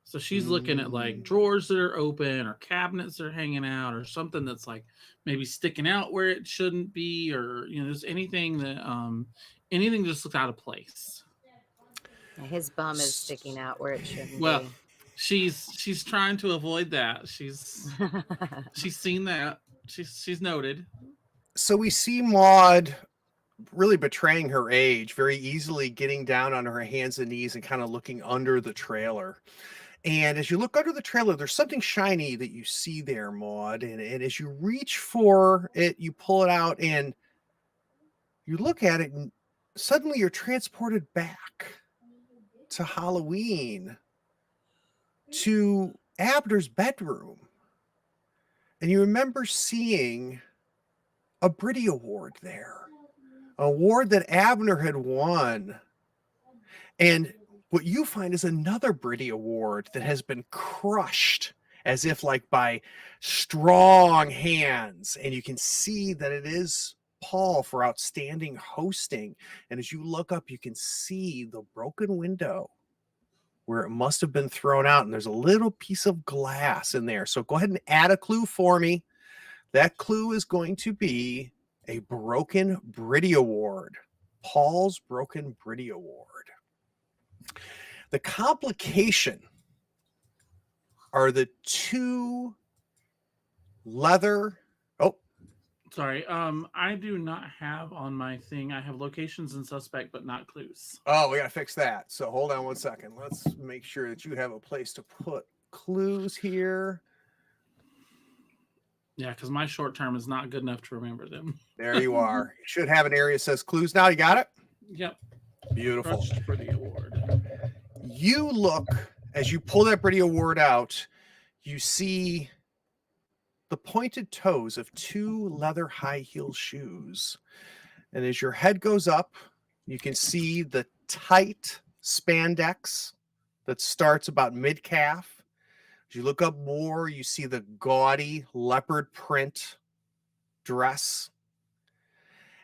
So she's looking at like drawers that are open or cabinets that are hanging out or something that's like maybe sticking out where it shouldn't be, or there's anything that anything just looks out of place. His bum is sticking out where it shouldn't Well, be. she's trying to avoid that. She's seen that. She's noted. So we see Maud really betraying her age, very easily getting down on her hands and knees and kind of looking under the trailer. And as you look under the trailer, there's something shiny that you see there, Maud. And as you reach for it, you pull it out and you look at it, and suddenly you're transported back to Halloween, to Abner's bedroom. And you remember seeing a Briddy Award there, an award that Abner had won. And what you find is another Briddy Award that has been crushed as if like by strong hands. And you can see that it is Paul for outstanding hosting. And as you look up, you can see the broken window where it must have been thrown out. And there's a little piece of glass in there. So go ahead and add a clue for me. That clue is going to be a broken Briddy Award. Paul's broken Briddy Award. The complication are the two leather. Oh, sorry. I do not have on my thing. I have locations and suspect, but not clues. Oh, we got to fix that. So hold on one second. Let's make sure that you have a place to put clues here. Yeah, because my short term is not good enough to remember them. There you are. You should have an area that says clues now. You got it? Yep. Beautiful. Crushed for the award. You look, as you pull that Briddy Award out, you see the pointed toes of two leather high heel shoes. And as your head goes up, you can see the tight spandex that starts about mid-calf. As you look up more, you see the gaudy leopard print dress.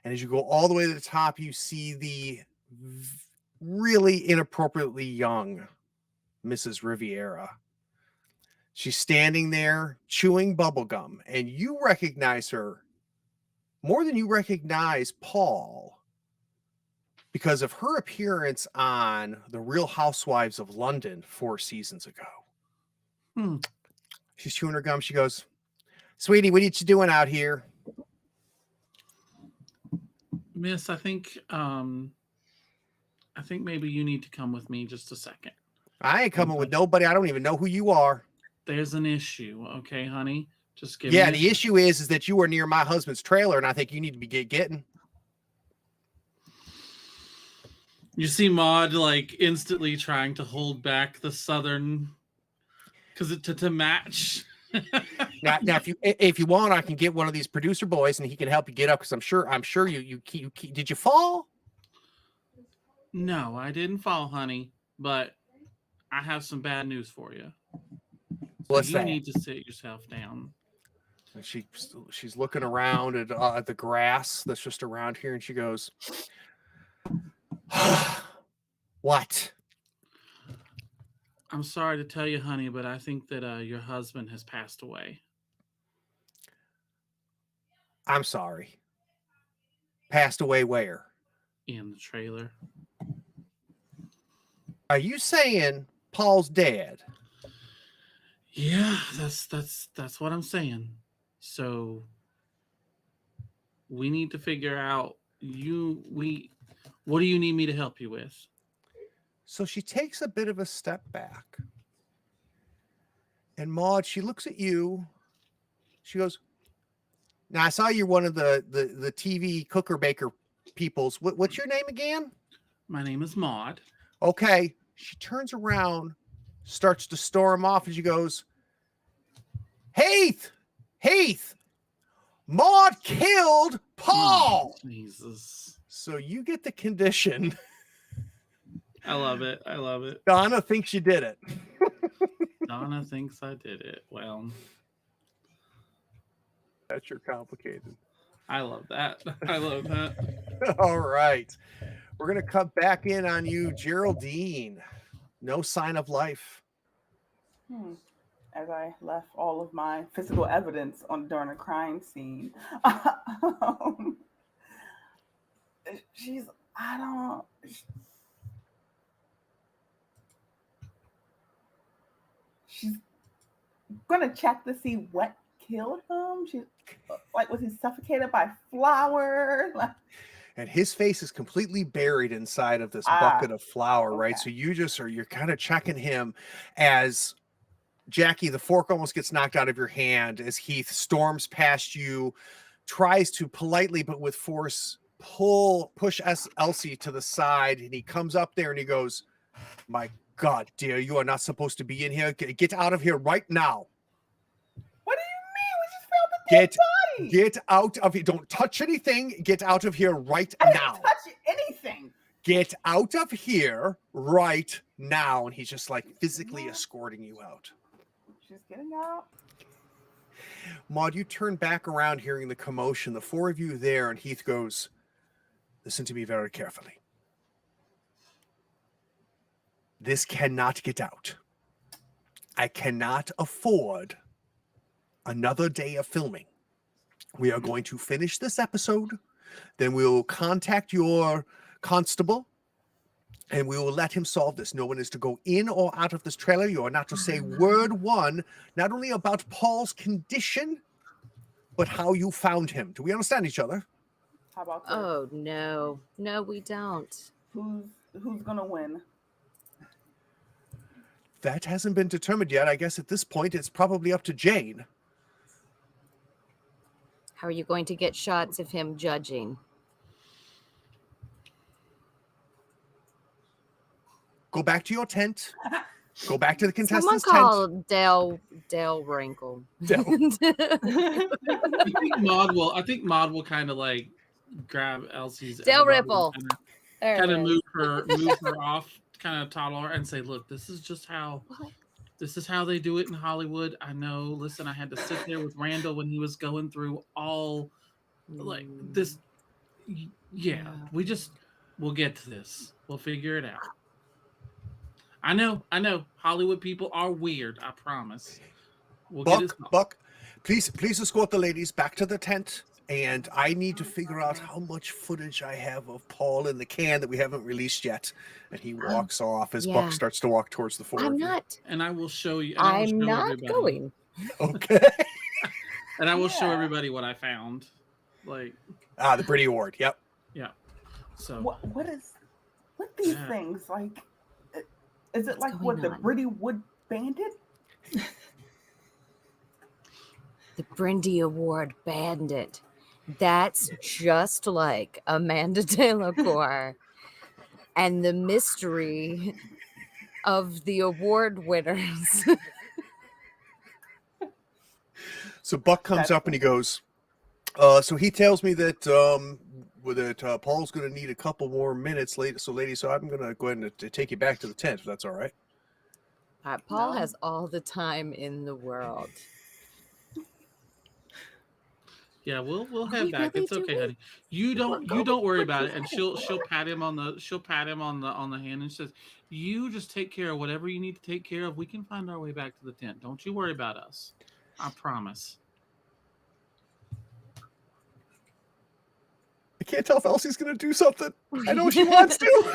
And as you go all the way to the top, you see the really inappropriately young Mrs. Riviera. She's standing there chewing bubblegum, and you recognize her more than you recognize Paul because of her appearance on The Real Housewives of London 4 seasons ago. She's chewing her gum. She goes, "Sweetie, what are you doing out here?" Miss, I think maybe you need to come with me just a second. I ain't coming with nobody. I don't even know who you are. There's an issue, okay, honey? Just give Yeah, me the issue is that you are near my husband's trailer, and I think you need to be getting. You see Maud like instantly trying to hold back the southern because to match. Now, if you want, I can get one of these producer boys, and he can help you get up. Because I'm sure you did you fall? No, I didn't fall, honey. But I have some bad news for you. What's you that? need to sit yourself down. And she's looking around at the grass that's just around here, and she goes, "What?" I'm sorry to tell you, honey, but I think that your husband has passed away. I'm sorry. Passed away where? In the trailer. Are you saying Paul's dead? Yeah, that's what I'm saying. So we need to figure out what do you need me to help you with? So she takes a bit of a step back. And Maud, she looks at you. She goes, "Now I saw you're one of the TV cooker baker peoples. What's your name again?" My name is Maud. Okay. She turns around, starts to storm off, and she goes, Heath, Maud killed Paul. Oh, Jesus. So you get the condition. I love it. I love it. Donna thinks you did it. Donna thinks I did it. Well, that's your complicated. I love that. I love that. All right. We're going to cut back in on you, Geraldine. No sign of life. As I left all of my physical evidence during a crime scene. She's gonna check to see what killed him. She's like, was he suffocated by flour? And his face is completely buried inside of this bucket of flour, right? So you're kind of checking him as Jackie, the fork almost gets knocked out of your hand as Heath storms past you, tries to politely but with force push Elsie to the side, and he comes up there and he goes, "My God, dear, you are not supposed to be in here. Get out of here right now." What do you mean? We just found the dead body. Get out of here. Don't touch anything. Get out of here right now. I didn't touch anything. Get out of here right now. And he's just like physically escorting you out. She's getting out. Maud, you turn back around hearing the commotion. The four of you there, and Heath goes, "Listen to me very carefully. This cannot get out. I cannot afford another day of filming. We are going to finish this episode. Then we'll contact your constable and we will let him solve this. No one is to go in or out of this trailer. You are not to say word one, not only about Paul's condition, but how you found him. Do we understand each other?" How about that? Oh, no. No, we don't. Who's gonna win? That hasn't been determined yet. I guess at this point, it's probably up to Jane. How are you going to get shots of him judging? Go back to your tent. Go back to the contestants' Someone tent. call Dale Wrinkle. Dale. I think Maud will kind of like grab Elsie's Dale elbow Ripple. and kind of move her off, kind of toddle her and say, "Look, this is how they do it in Hollywood. I know. Listen, I had to sit there with Randall when he was going through all like this. Yeah, we'll get to this. We'll figure it out. I know. Hollywood people are weird. I promise. Buck, please escort the ladies back to the tent. And I need to figure out how much footage I have of Paul in the can that we haven't released yet." And he walks off as Buck starts to walk towards the four. I'm not. And I will show you. I'm not going. Okay. And I will show everybody what I found. Like the Brady Award. Yep. Yeah. So what these things like? Is it What's like what, going the on? Brindlewood Bandit? The Brindy Award Bandit. That's just like Amanda Delacour. And the mystery of the award winners. So Buck comes That's up and he goes, so he tells me that Paul's going to need a couple more minutes later. So, lady, so I'm going to go ahead and take you back to the tent, if that's all right. Paul No. has all the time in the world. Yeah, we'll Are head we back. really It's okay, doing? honey. You We're don't worry we're about it. just And headed she'll back. pat him on the hand and says, "You just take care of whatever you need to take care of. We can find our way back to the tent. Don't you worry about us. I promise." I can't tell if Elsie's going to do something. I know she wants to.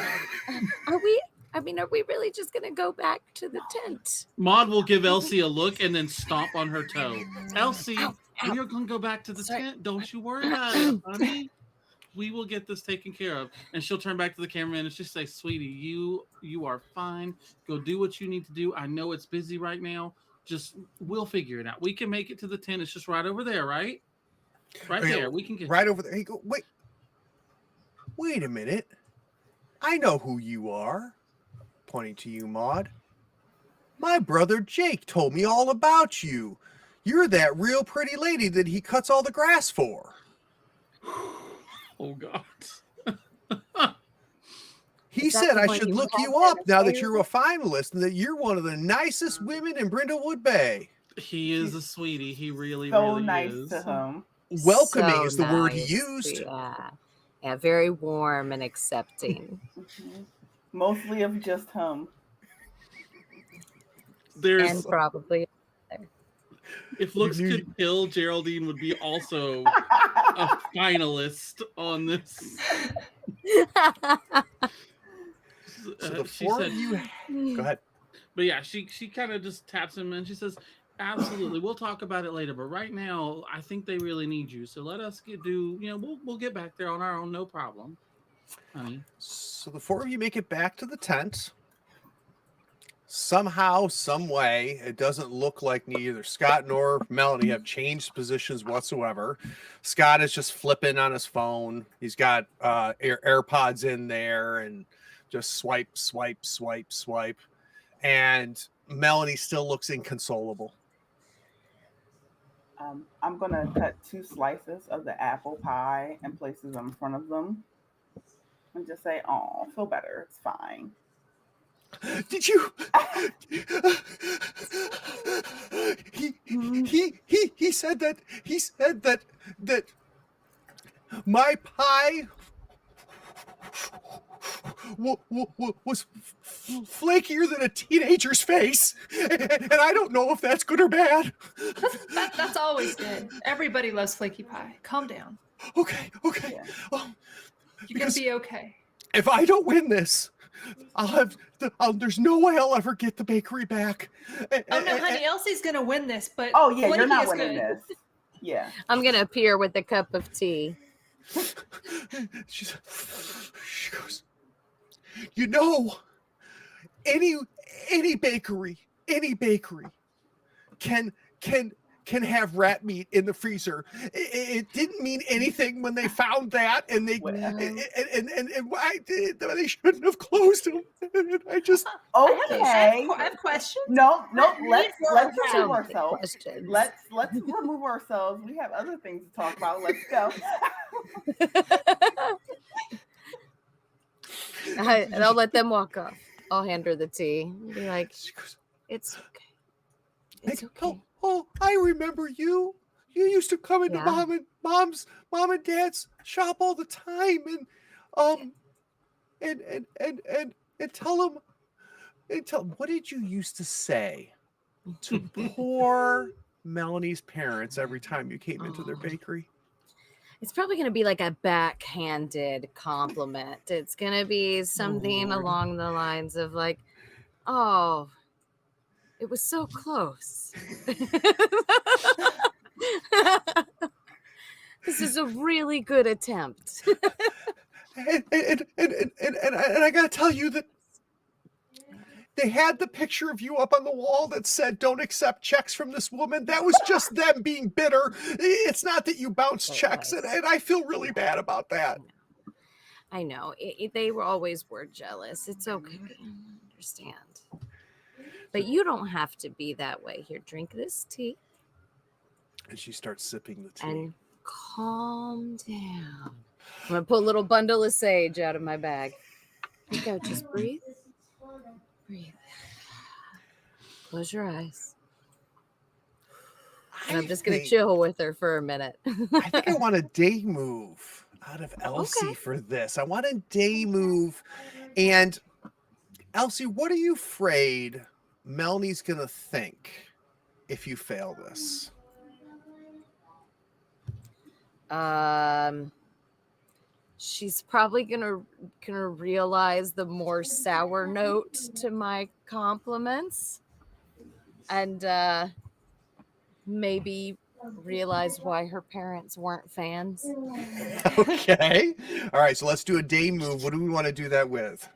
Are we? I mean, are we really just gonna go back to the tent? Maud will give Elsie a look and then stomp on her toe. Elsie, Ow, we ow. are going to go back to the Sorry. tent. Don't you worry about it, honey. We will get this taken care of. And she'll turn back to the cameraman and she'll say, "Sweetie, you are fine. Go do what you need to do. I know it's busy right now. Just we'll figure it out. We can make it to the tent. It's just right over there, right? Right Okay, there. We can get right you." over there. He go, wait a minute. I know who you are. Pointing to you, Maud. My brother Jake told me all about you. You're that real pretty lady that he cuts all the grass for. Oh God. He Is that said the I one should you look have you that up now that is you're a finalist and that you're one of the nicest women in Brindlewood Bay. He is a sweetie. He really, so really nice is. to him. Welcoming So is the word he nice. used. Yeah, very warm and accepting. Mostly of just him. There's And probably if looks You knew- could kill, Geraldine would be also a finalist on this. So the She four said, of you. Go ahead. but yeah, she kind of just taps him and she says, "Absolutely, we'll talk about it later. But right now, I think they really need you. So let us we'll get back there on our own, no problem, honey." So the four of you make it back to the tent. Somehow, some way, it doesn't look like neither Scott nor Melanie have changed positions whatsoever. Scott is just flipping on his phone. He's got AirPods in there and just swipe, swipe, swipe, swipe. And Melanie still looks inconsolable. I'm going to cut 2 slices of the apple pie and places them in front of them. And just say, "Oh, feel better. It's fine." Did you? He said that my pie was flakier than a teenager's face, and I don't know if that's good or bad. That's always good. Everybody loves flaky pie. Calm down. Okay. Yeah. You're gonna be okay. If I don't win this, there's no way I'll ever get the bakery back. Oh no, honey, Elsie's gonna win this, but Oh, yeah, you're flaky not is winning good. this. Yeah. I'm gonna appear with a cup of tea. She goes, you know, any bakery can have rat meat in the freezer. It didn't mean anything when they found that, and they and why they shouldn't have closed them. And I just Okay. I have questions. No, let's So remove many ourselves. questions. Let's remove ourselves. We have other things to talk about. Let's go. I'll let them walk off. I'll hand her the tea. Be like, she goes, it's okay. It's okay. Oh, I remember you. You used to come into Yeah. mom and dad's shop all the time, and tell them. What did you used to say to poor Melanie's parents every time you came into their bakery? It's probably going to be like a backhanded compliment. It's going to be something Lord. along the lines of like, "Oh, it was so close." This is a really good attempt. And I gotta tell you that they had the picture of you up on the wall that said, "Don't accept checks from this woman." That was just them being bitter. It's not that you bounce checks, and I feel really bad about that. I know. They were always jealous. It's okay. I understand. But you don't have to be that way. Here, drink this tea. And she starts sipping the tea. And calm down. I'm going to put a little bundle of sage out of my bag. Here you go. Just breathe. Breathe. Close your eyes. And I'm just going to chill with her for a minute. I think I want a day move out of Elsie for this. I want a day move. And Elsie, what are you afraid Melanie's going to think if you fail this? She's probably gonna realize the more sour note to my compliments, and maybe realize why her parents weren't fans. Okay. All right. So let's do a day move. What do we want to do that with?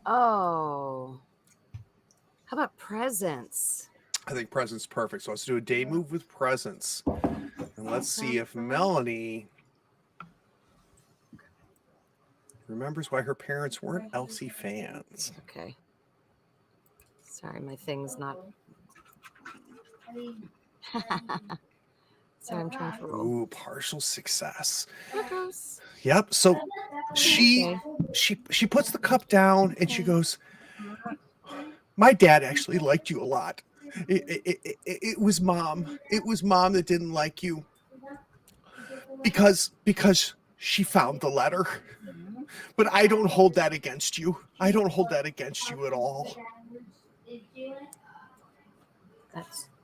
Oh, how about presents? I think presents perfect. So let's do a day move with presents. And let's see if Melanie remembers why her parents weren't Elsie fans. Okay. Sorry, my thing's not. Sorry, I'm trying to roll. Ooh, partial success. Here goes. Yep. So she puts the cup down and she goes, "My dad actually liked you a lot. It was mom. It was mom that didn't like you because she found the letter. But I don't hold that against you. I don't hold that against you at all."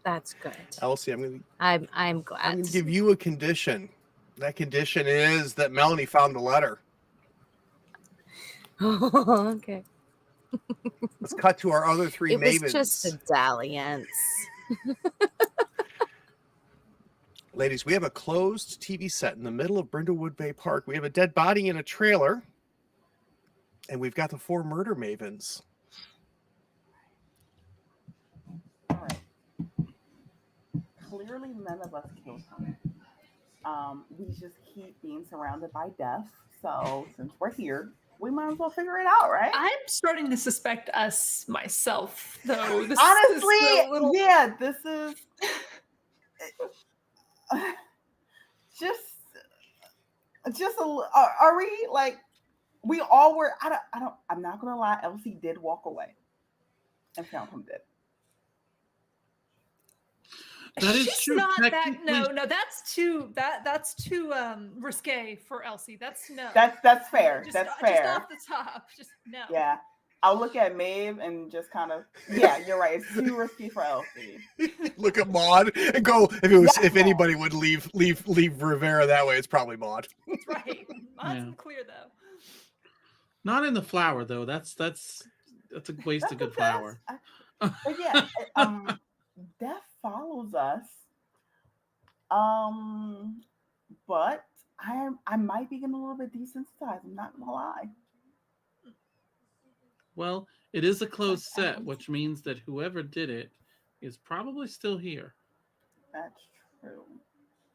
That's good. Elsie, I'm glad. I'm gonna give you a condition. That condition is that Melanie found the letter. Okay. Let's cut to our other three mavens. It was just a dalliance. Ladies, we have a closed TV set in the middle of Brindlewood Bay Park. We have a dead body in a trailer. And we've got the 4 murder mavens. All right. Clearly, none of us killed him. We just keep being surrounded by death. So, since we're here, we might as well figure it out, right? I'm starting to suspect us myself, though. This Honestly, is a little... yeah, this is just are we like, we all were, I'm not gonna lie, Elsie did walk away and found him dead. That is She's true. not that. Technically- No, that's too risque for Elsie. That's That's fair. Just, That's fair. Just off the top. Just no. Yeah. I'll look at Maeve and just kind of, yeah, you're right. It's too risky for Elsie. Look at Maud and go, if Yeah, anybody would leave Rivera that way, it's probably Maud. That's right. Mine's clear though. Not in the flower though. That's a waste of good flower. But yeah, death follows us. But I might be getting a little bit desensitized. I'm not gonna lie. Well, it is a closed set, which means that whoever did it is probably still here. That's true.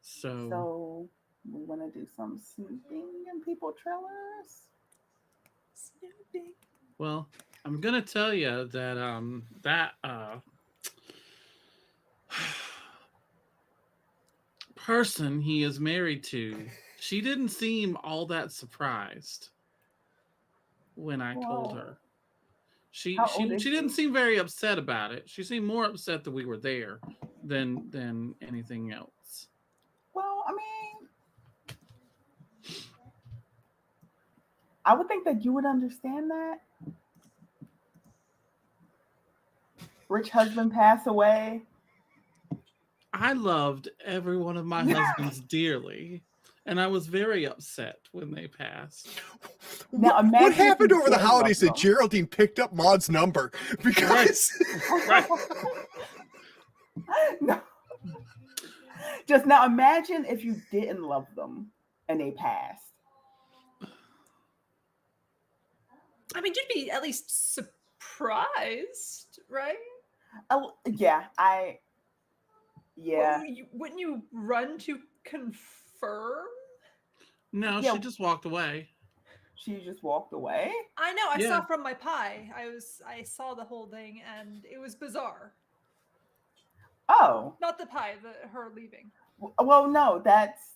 So we want to do some snooping in people trailers. Snooping. well, I'm gonna tell you that that person he is married to, she didn't seem all that surprised when I told her. She didn't seem very upset about it. She seemed more upset that we were there than anything else. Well, I mean, I would think that you would understand that. Rich husband passed away. I loved every one of my husbands dearly, and I was very upset when they passed. Now, What happened imagine if over the you holidays loved that Geraldine picked up Maud's number? Because Right. No. Just now imagine if you didn't love them and they passed. I mean, you'd be at least surprised, right? Oh, yeah, yeah. Wouldn't you run to confirm? No, Yeah. she just walked away. She just walked away. I know. I Yeah. saw from my pie. I saw the whole thing, and it was bizarre. Oh, Not the pie, her leaving. well, no, that's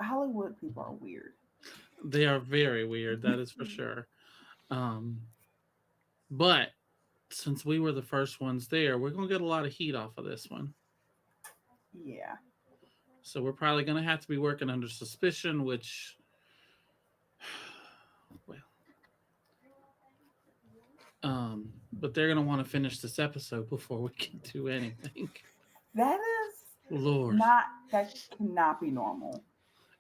Hollywood people are weird. They are very weird, that is for sure. But since we were the first ones there, we're going to get a lot of heat off of this one. Yeah. So we're probably going to have to be working under suspicion, which, well, but they're going to want to finish this episode before we can do anything. That is Lord. that cannot be normal.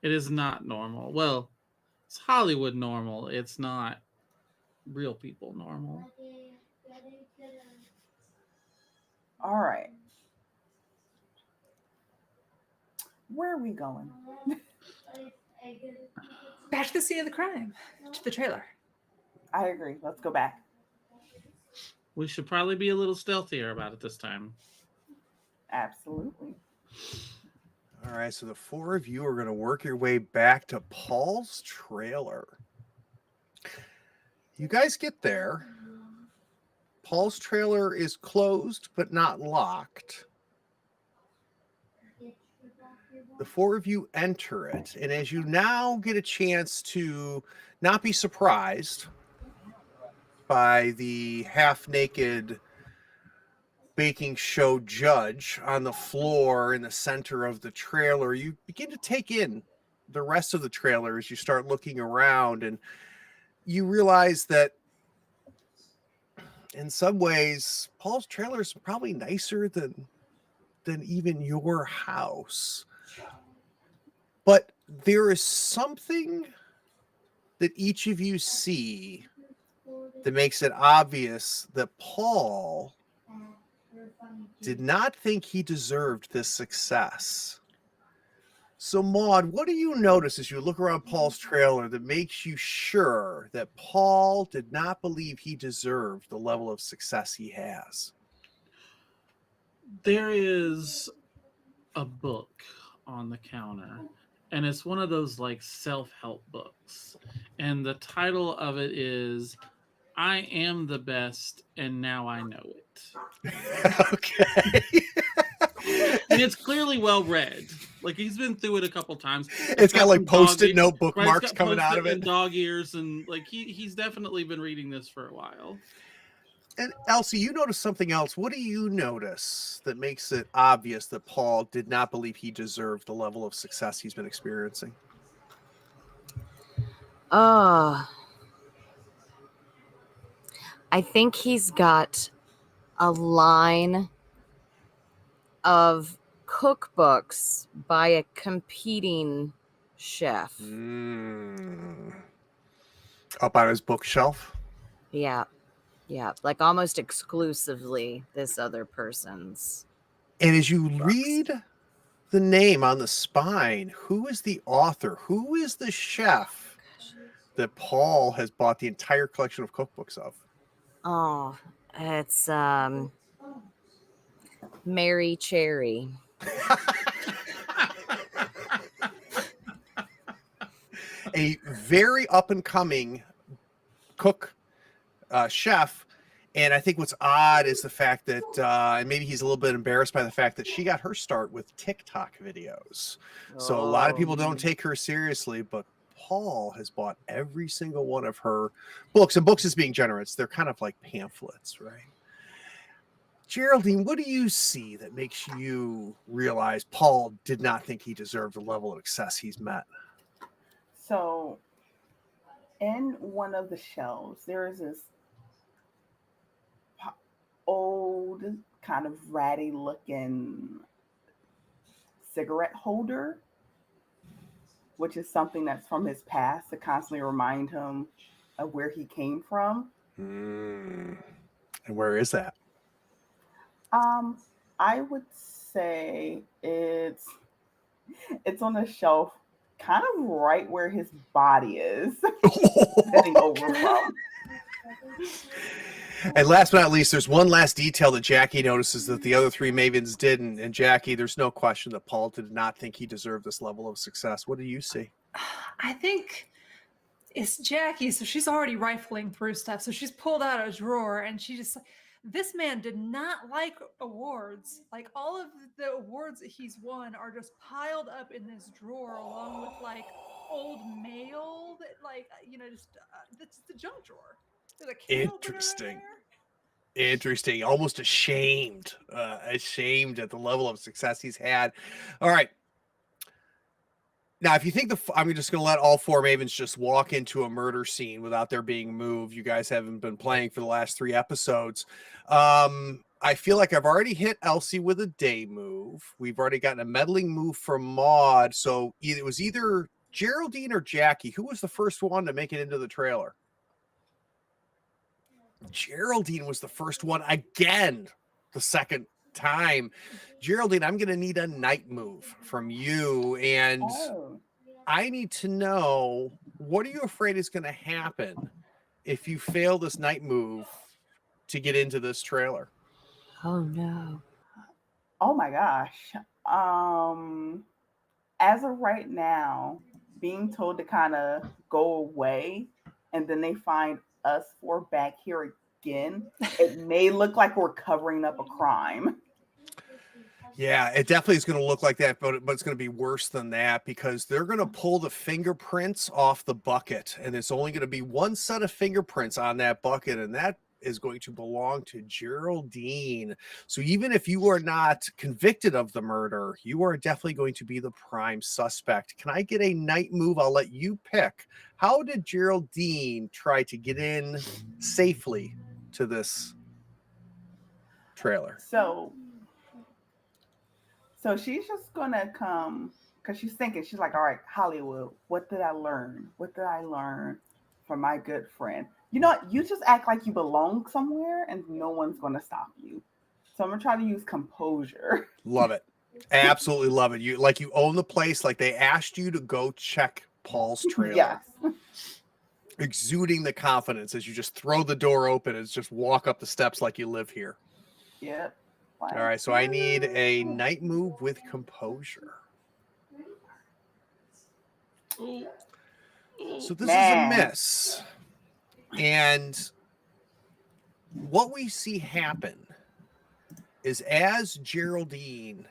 It is not normal. Well, it's Hollywood normal. It's not real people normal. All right. Where are we going? Back to the scene of the crime. To the trailer. I agree. Let's go back. We should probably be a little stealthier about it this time. Absolutely. All right, so the four of you are going to work your way back to Paul's trailer. You guys get there. Paul's trailer is closed but not locked. The four of you enter it, and as you now get a chance to not be surprised by the half-naked baking show judge on the floor in the center of the trailer, you begin to take in the rest of the trailer as you start looking around, and you realize that in some ways Paul's trailer is probably nicer than even your house. But there is something that each of you see that makes it obvious that Paul did not think he deserved this success. So, Maud, what do you notice as you look around Paul's trailer that makes you sure that Paul did not believe he deserved the level of success he has? There is a book on the counter, and it's one of those like self-help books. And the title of it is I Am the Best and Now I Know It. Okay. And it's clearly well read. Like he's been through it a couple times. It's got like some post-it dog- note bookmarks it's got coming out post-it of it. and dog ears, and like he's definitely been reading this for a while. And Elsie, you notice something else. What do you notice that makes it obvious that Paul did not believe he deserved the level of success he's been experiencing? I think he's got a line of cookbooks by a competing chef. Up on his bookshelf? Yeah. Yeah. Like almost exclusively this other person's. And as you books. read the name on the spine, who is the author? Who is the chef that Paul has bought the entire collection of cookbooks of? Oh, it's Mary Cherry. A very up and coming cook, chef. And I think what's odd is the fact that, and maybe he's a little bit embarrassed by the fact that she got her start with TikTok videos. So a lot of people don't take her seriously, but Paul has bought every single one of her books, and books is being generous. They're kind of like pamphlets, right? Geraldine, what do you see that makes you realize Paul did not think he deserved the level of success he's met? So, in one of the shelves, there is this old, kind of ratty looking cigarette holder, which is something that's from his past to constantly remind him of where he came from. And where is that? I would say it's on a shelf kind of right where his body is, sitting over from. And last but not least, there's one last detail that Jackie notices that the other three Mavens didn't. And Jackie, there's no question that Paul did not think he deserved this level of success. What do you see? I think it's Jackie, so she's already rifling through stuff. So she's pulled out a drawer and she just, this man did not like awards. Like all of the awards that he's won are just piled up in this drawer along with like old mail that like, just that's the junk drawer. There's a can opener in Interesting. there. Interesting. Almost ashamed at the level of success he's had. All right. Now, if you think I'm just going to let all four Mavens just walk into a murder scene without there being moved. You guys haven't been playing for the last 3 episodes. I feel like I've already hit Elsie with a day move. We've already gotten a meddling move from Maud. So it was either Geraldine or Jackie. Who was the first one to make it into the trailer? Geraldine was the first one again, the second time. Geraldine, I'm going to need a night move from you. And I need to know, what are you afraid is going to happen if you fail this night move to get into this trailer? Oh no. Oh my gosh. As of right now, being told to kind of go away and then they find us 4 back here again, it may look like we're covering up a crime. Yeah, it definitely is going to look like that, but it's going to be worse than that because they're going to pull the fingerprints off the bucket, and it's only going to be one set of fingerprints on that bucket, and that is going to belong to Geraldine. So even if you are not convicted of the murder, you are definitely going to be the prime suspect. Can I get a night move? I'll let you pick. How did Geraldine try to get in safely to this trailer? So she's just gonna come because she's thinking, she's like, all right, Hollywood, what did I learn? What did I learn from my good friend? You know what? You just act like you belong somewhere and no one's gonna stop you. So I'm gonna try to use composure. Love it. Absolutely love it. You own the place, like they asked you to go check Paul's trailer. Yes. Exuding the confidence as you just throw the door open and just walk up the steps like you live here. Yep. All right, so I need a night move with composure. So this is a miss. And what we see happen is as Geraldine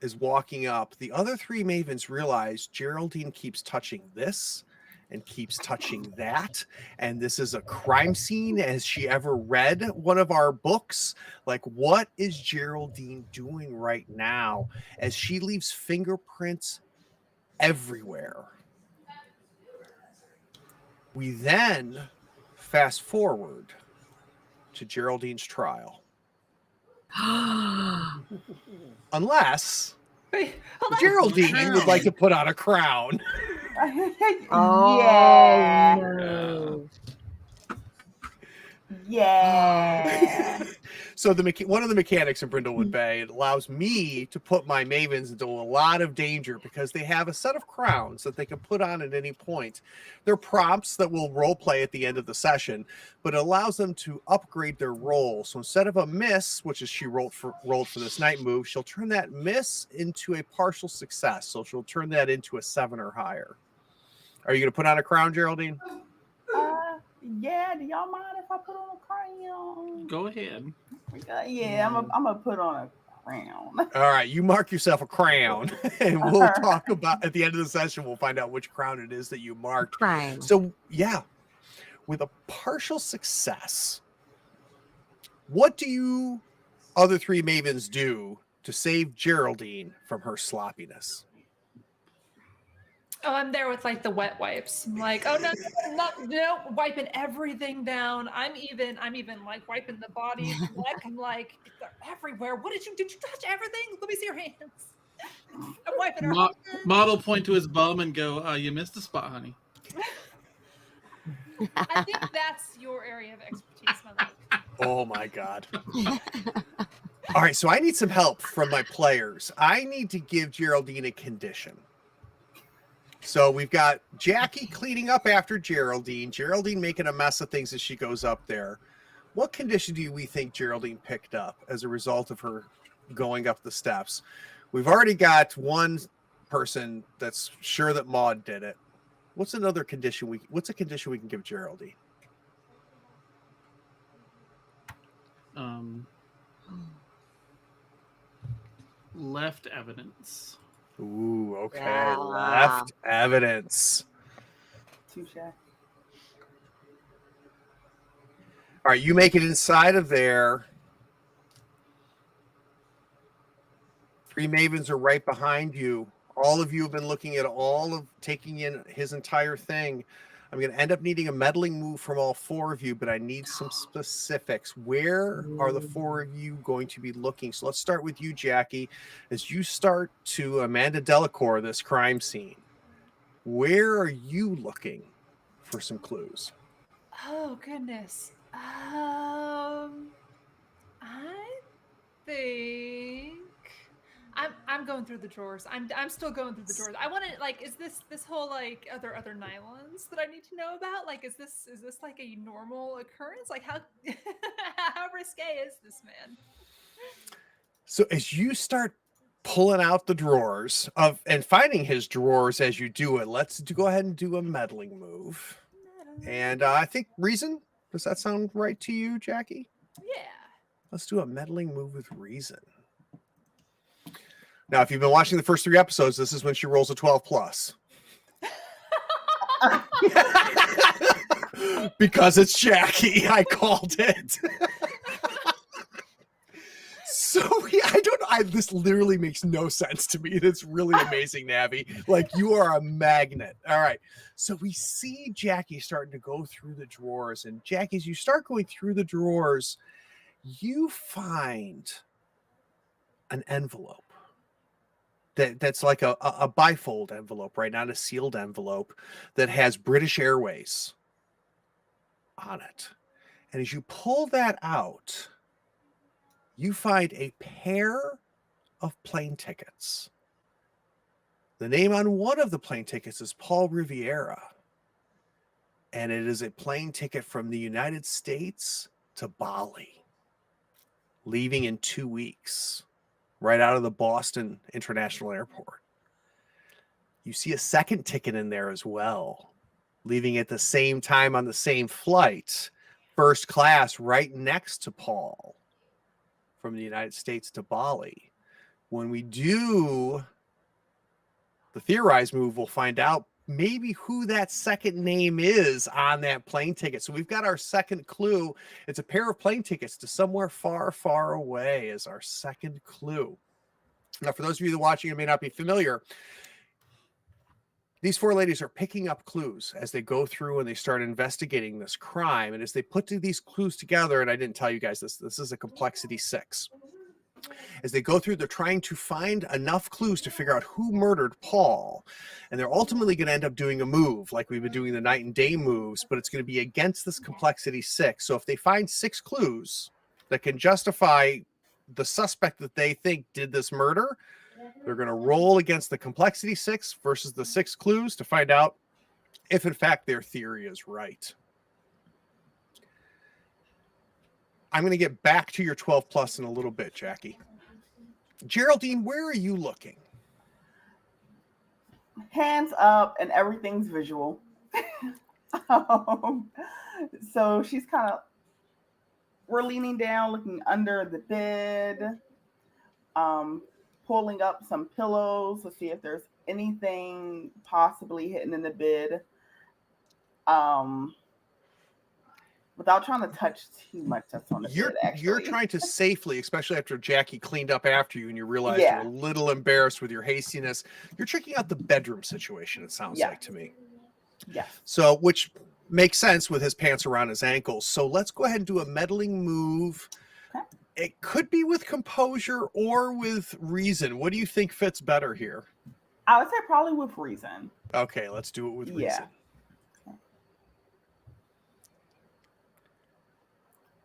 is walking up, the other 3 Mavens realize Geraldine keeps touching this and keeps touching that. And this is a crime scene. Has she ever read one of our books? Like, what is Geraldine doing right now as she leaves fingerprints everywhere? We then fast forward to Geraldine's trial. Unless Geraldine would like to put on a crown. Yeah. No. Yeah. So one of the mechanics in Brindlewood Bay, it allows me to put my Mavens into a lot of danger because they have a set of crowns that they can put on at any point. They're prompts that will role play at the end of the session, but it allows them to upgrade their roll. So instead of a miss, which is she rolled for this night move, she'll turn that miss into a partial success. So she'll turn that into a 7 or higher. Are you going to put on a crown, Geraldine? Yeah. Do y'all mind if I put on a crown? Go ahead. Yeah, I'm gonna put on a crown. All right, you mark yourself a crown, and we'll talk about at the end of the session. We'll find out which crown it is that you marked. Crime. So yeah, with a partial success, what do you other 3 Mavens do to save Geraldine from her sloppiness? Oh, I'm there with like the wet wipes. I'm like, oh no, wiping everything down. I'm even like wiping the body and the neck. I'm like, they're everywhere. Did you touch everything? Let me see your hands. I'm wiping her. Model point to his bum and go, you missed a spot, honey. I think that's your area of expertise, my love. Oh my God. All right, so I need some help from my players. I need to give Geraldine a condition. So we've got Jackie cleaning up after Geraldine. Geraldine making a mess of things as she goes up there. What condition do we think Geraldine picked up as a result of her going up the steps? We've already got one person that's sure that Maud did it. What's another condition what's a condition we can give Geraldine? Left evidence. Ooh, okay. Yeah. Left evidence. Touche. All right, you make it inside of there. 3 Mavens are right behind you. All of you have been looking at taking in his entire thing. I'm going to end up needing a meddling move from all 4 of you, but I need some specifics. Where are the 4 of you going to be looking? So let's start with you, Jackie. As you start to Amanda Delacour this crime scene, where are you looking for some clues? Oh goodness. I think I'm going through the drawers. I'm still going through the drawers. I want to like, is this whole like are there other nylons that I need to know about? Like, is this like a normal occurrence? Like how how risque is this, man? So as you start pulling out the drawers and finding his drawers as you do it, let's go ahead and do a meddling move. And I think reason. Does that sound right to you, Jackie? Yeah. Let's do a meddling move with reason. Now, if you've been watching the first 3 episodes, this is when she rolls a 12 plus. Because it's Jackie. I called it. So yeah, I don't know. This literally makes no sense to me. It's really amazing, Navi. Like, you are a magnet. All right. So we see Jackie starting to go through the drawers. And Jackie, as you start going through the drawers, you find an envelope. That's like a bifold envelope, right? Not a sealed envelope that has British Airways on it. And as you pull that out, you find a pair of plane tickets. The name on one of the plane tickets is Paul Riviera. And it is a plane ticket from the United States to Bali, leaving in 2 weeks, right out of the Boston International Airport. You see a second ticket in there as well, leaving at the same time on the same flight, first class, right next to Paul, from the United States to Bali. When we do the theorized move, we'll find out maybe who that second name is on that plane ticket. So we've got our second clue. It's a pair of plane tickets to somewhere far, far away as our second clue. Now, for those of you that are watching and may not be familiar, these 4 ladies are picking up clues as they go through and they start investigating this crime. And as they put these clues together, and I didn't tell you guys this is a complexity 6. As they go through, they're trying to find enough clues to figure out who murdered Paul. And they're ultimately going to end up doing a move like we've been doing the night and day moves, but it's going to be against this complexity 6. So if they find 6 clues that can justify the suspect that they think did this murder, they're going to roll against the complexity 6 versus the 6 clues to find out if in fact their theory is right. I'm going to get back to your 12 plus in a little bit, Jackie. Geraldine, where are you looking? Hands up, and everything's visual. So she's we're leaning down, looking under the bed, pulling up some pillows to see if there's anything possibly hidden in the bed. Without trying to touch too much that's on the bed, actually. You're trying to safely, especially after Jackie cleaned up after you and you realize you're a little embarrassed with your hastiness. You're checking out the bedroom situation, it sounds like to me. Yeah. So, which makes sense with his pants around his ankles. So let's go ahead and do a meddling move. Okay. It could be with composure or with reason. What do you think fits better here? I would say probably with reason. Okay, let's do it with reason.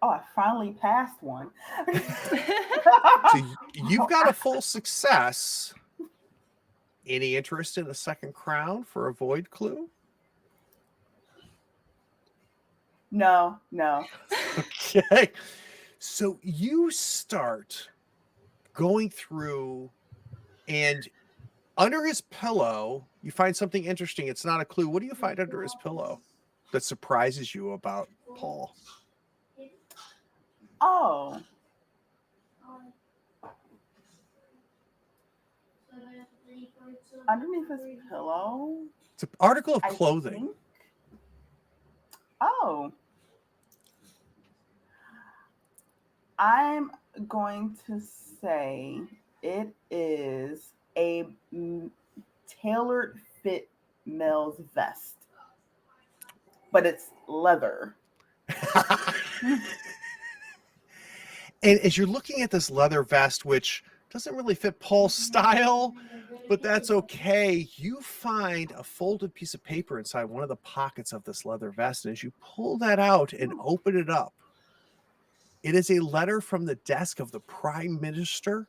Oh, I finally passed one. So you've got a full success. Any interest in a second crown for a void clue? No. Okay. So you start going through, and under his pillow, you find something interesting. It's not a clue. What do you find under his pillow that surprises you about Paul? Oh. Underneath his pillow. It's an article of I clothing. think- Oh. I'm going to say it is a tailored fit male's vest, but it's leather. And as you're looking at this leather vest, which doesn't really fit Paul's style, but that's okay, you find a folded piece of paper inside one of the pockets of this leather vest. And as you pull that out and open it up, it is a letter from the desk of the Prime Minister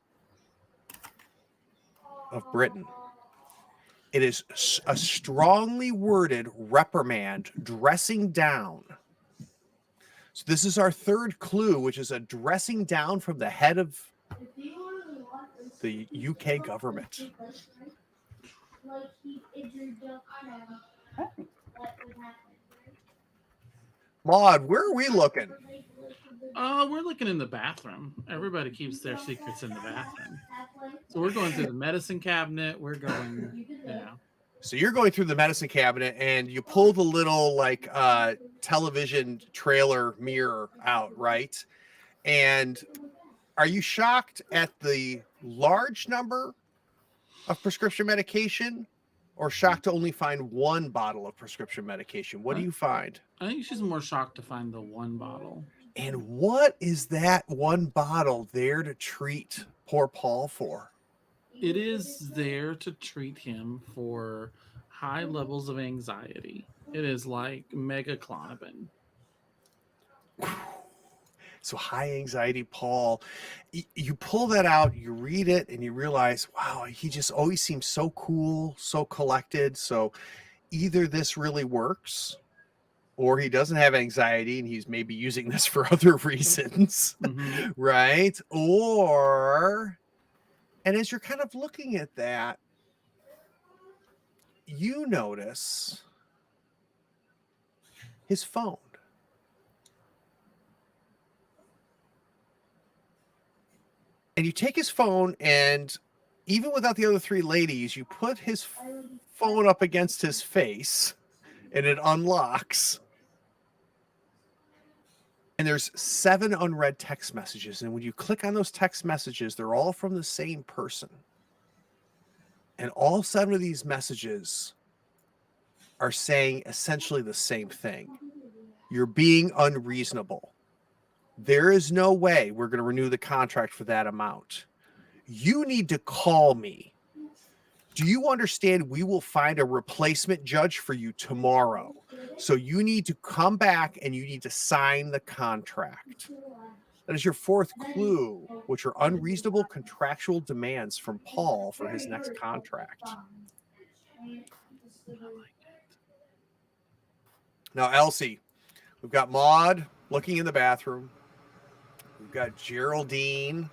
of Britain. It is a strongly worded reprimand, dressing down. So this is our third clue, which is a dressing down from the head of the UK government. Maud, where are we looking? We're looking in the bathroom. Everybody keeps their secrets in the bathroom. So we're going through the medicine cabinet. We're going, So you're going through the medicine cabinet and you pull the little like television trailer mirror out, right? And are you shocked at the large number of prescription medication, or shocked to only find one bottle of prescription medication? What do you find? I think she's more shocked to find the one bottle. And what is that one bottle there to treat poor Paul for? It is there to treat him for high levels of anxiety. It is like megaklonabin. So high anxiety Paul, you pull that out, you read it, and you realize, wow, he just always seems so cool, so collected. So either this really works, or he doesn't have anxiety and he's maybe using this for other reasons, right? Or, and as you're kind of looking at that, you notice his phone. And you take his phone, and even without the other three ladies, you put his phone up against his face, and it unlocks. And there's 7 unread text messages. And when you click on those text messages, they're all from the same person. And all 7 of these messages are saying essentially the same thing. You're being unreasonable. There is no way we're going to renew the contract for that amount. You need to call me. Do you understand? We will find a replacement judge for you tomorrow. So you need to come back and you need to sign the contract. That is your 4th clue, which are unreasonable contractual demands from Paul for his next contract. Now, Elsie, we've got Maud looking in the bathroom. We've got Geraldine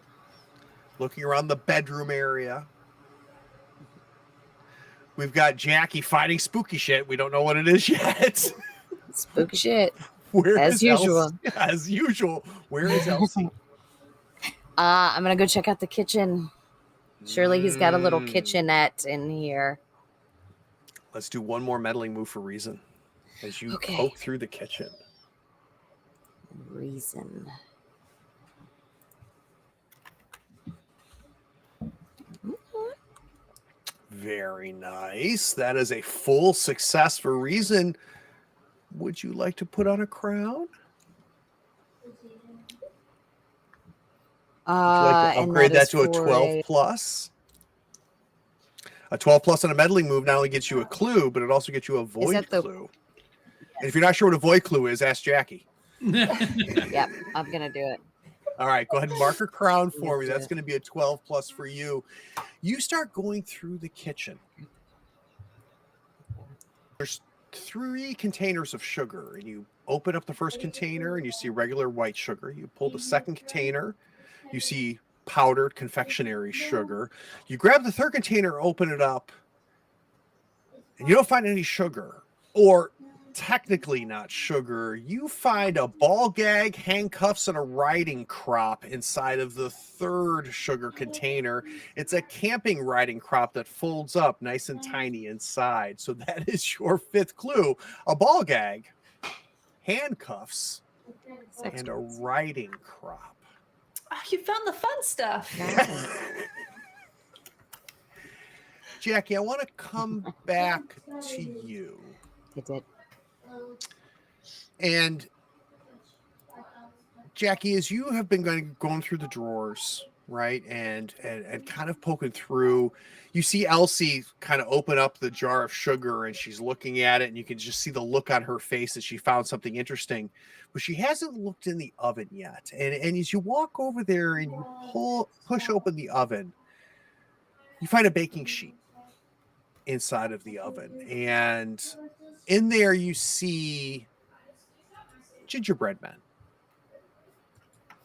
looking around the bedroom area. We've got Jackie fighting spooky shit. We don't know what it is yet. Spooky shit. Where As is usual. Elsie? As usual. Where is Elsie? I'm going to go check out the kitchen. Surely he's got a little kitchenette in here. Let's do one more meddling move for reason as you poke through the kitchen. Reason. Very nice. That is a full success for reason. Would you like to put on a crown? Would you like to upgrade that to a 12 plus? A 12 plus on a meddling move not only gets you a clue, but it also gets you a void clue. And if you're not sure what a void clue is, ask Jackie. Yep, I'm going to do it. All right, go ahead and mark a crown for me. Yeah. That's going to be a 12 plus for you. You start going through the kitchen. There's 3 containers of sugar, and you open up the first container and you see regular white sugar. You pull the second container, you see powdered confectionery sugar. You grab the third container, open it up, and you don't find any sugar, or technically not sugar. You find a ball gag, handcuffs, and a riding crop inside of the third sugar container. It's a camping riding crop that folds up nice and tiny inside. So that is your 5th clue. A ball gag, handcuffs, and a riding crop. Oh, you found the fun stuff. Jackie, I want to come back to you. It did. And Jackie, as you have been going through the drawers, right, and kind of poking through, you see Elsie kind of open up the jar of sugar, and she's looking at it, and you can just see the look on her face that she found something interesting, but she hasn't looked in the oven yet. And as you walk over there and you push open the oven, you find a baking sheet inside of the oven, and in there you see gingerbread men,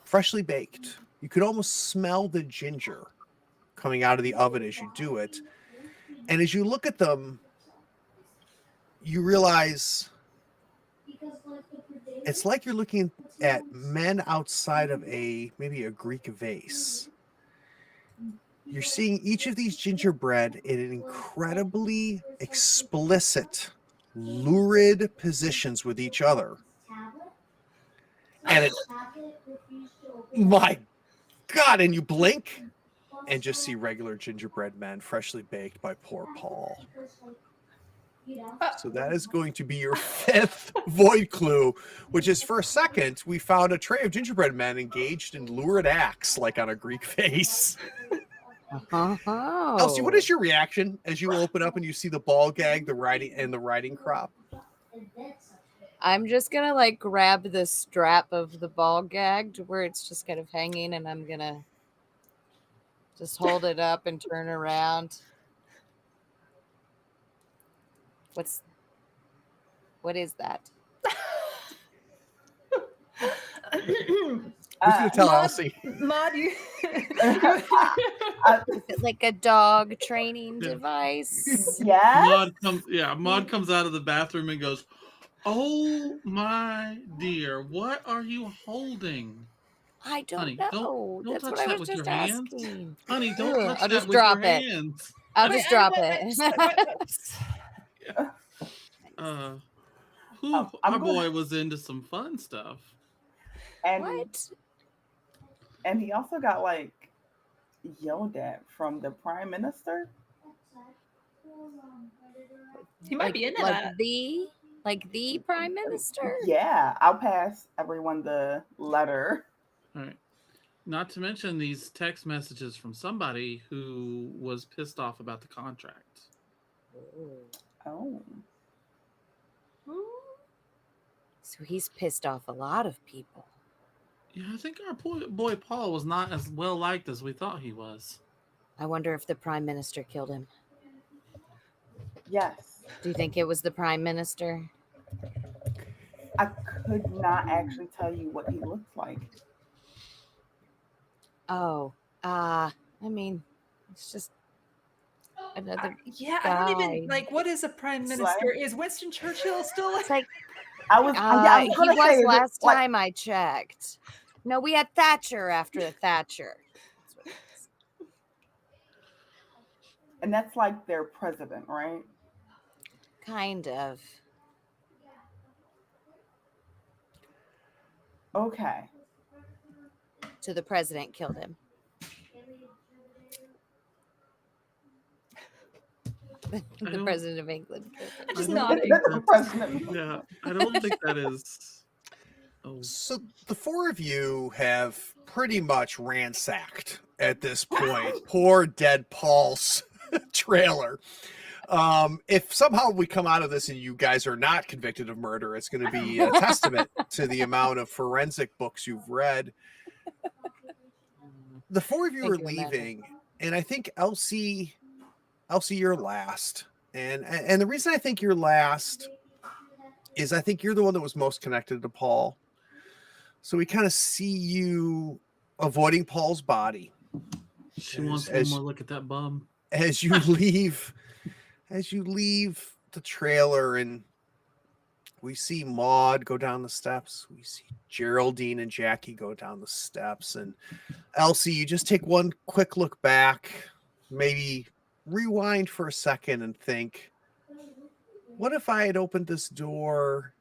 freshly baked. You could almost smell the ginger coming out of the oven as you do it. And as you look at them, you realize it's like you're looking at men outside of maybe a Greek vase. You're seeing each of these gingerbread in incredibly explicit, lurid positions with each other. And my God, and you blink and just see regular gingerbread men freshly baked by poor Paul. So that is going to be your 5th void clue, which is, for a second, we found a tray of gingerbread men engaged in lurid acts like on a Greek vase. Elsie, what is your reaction as you open up and you see the ball gag, the riding crop? I'm just gonna like grab the strap of the ball gag to where it's just kind of hanging, and I'm gonna just hold it up and turn around. What is that? Who's gonna tell Elsie? Maud, you. Is it like a dog training device? Yes. Maud comes out of the bathroom and goes, "Oh my dear, what are you holding?" I don't Honey, know. don't That's touch what I that was with just your hands. asking. Honey, don't touch I'll that just with drop your it. hands. I'll just drop it. Our boy was into some fun stuff. And, What? and he also got like yelled at from the prime minister. He might be into like that. the prime minister. Yeah, I'll pass everyone the letter. All right. Not to mention these text messages from somebody who was pissed off about the contract. Oh. So he's pissed off a lot of people. Yeah, I think our boy Paul was not as well liked as we thought he was. I wonder if the prime minister killed him. Yes. Do you think it was the prime minister? I could not actually tell you what he looks like. Oh, I mean, it's just another. I don't even like. What is a prime It's minister? like- Is Winston Churchill still? It's like I was he gonna say, was is it last like- time I checked. No, we had Thatcher after the Thatcher. That's what it is. and that's like their president, right? Kind of. Okay. So the president killed him. The president of England killed him. Just I don't nodding. think The president. Yeah, I don't think that is. Oh, So the 4 of you have pretty much ransacked at this point poor dead Paul's trailer. If somehow we come out of this and you guys are not convicted of murder, it's going to be a testament to the amount of forensic books you've read. the four of you Thank are you, Amanda. leaving, and I think Elsie, you're last. And the reason I think you're last is I think you're the one that was most connected to Paul. So we kind of see you avoiding Paul's body. She wants one more look at that bum. As you leave the trailer, and we see Maud go down the steps. We see Geraldine and Jackie go down the steps. And Elsie, you just take one quick look back, maybe rewind for a second and think, what if I had opened this door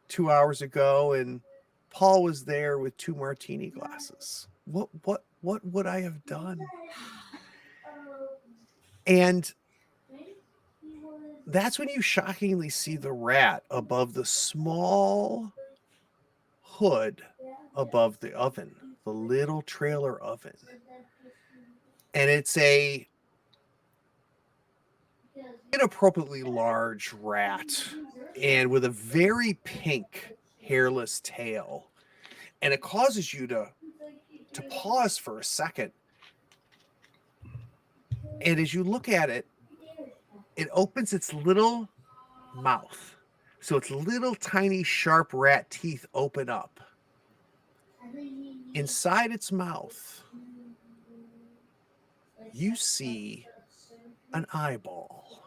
2 hours ago and Paul was there with 2 martini glasses? What would I have done? And that's when you shockingly see the rat above the small hood above the oven, the little trailer oven. And it's a inappropriately large rat, and with a very pink hairless tail. And it causes you to pause for a second. And as you look at it, it opens its little mouth. So its little tiny sharp rat teeth open up. Inside its mouth, you see an eyeball.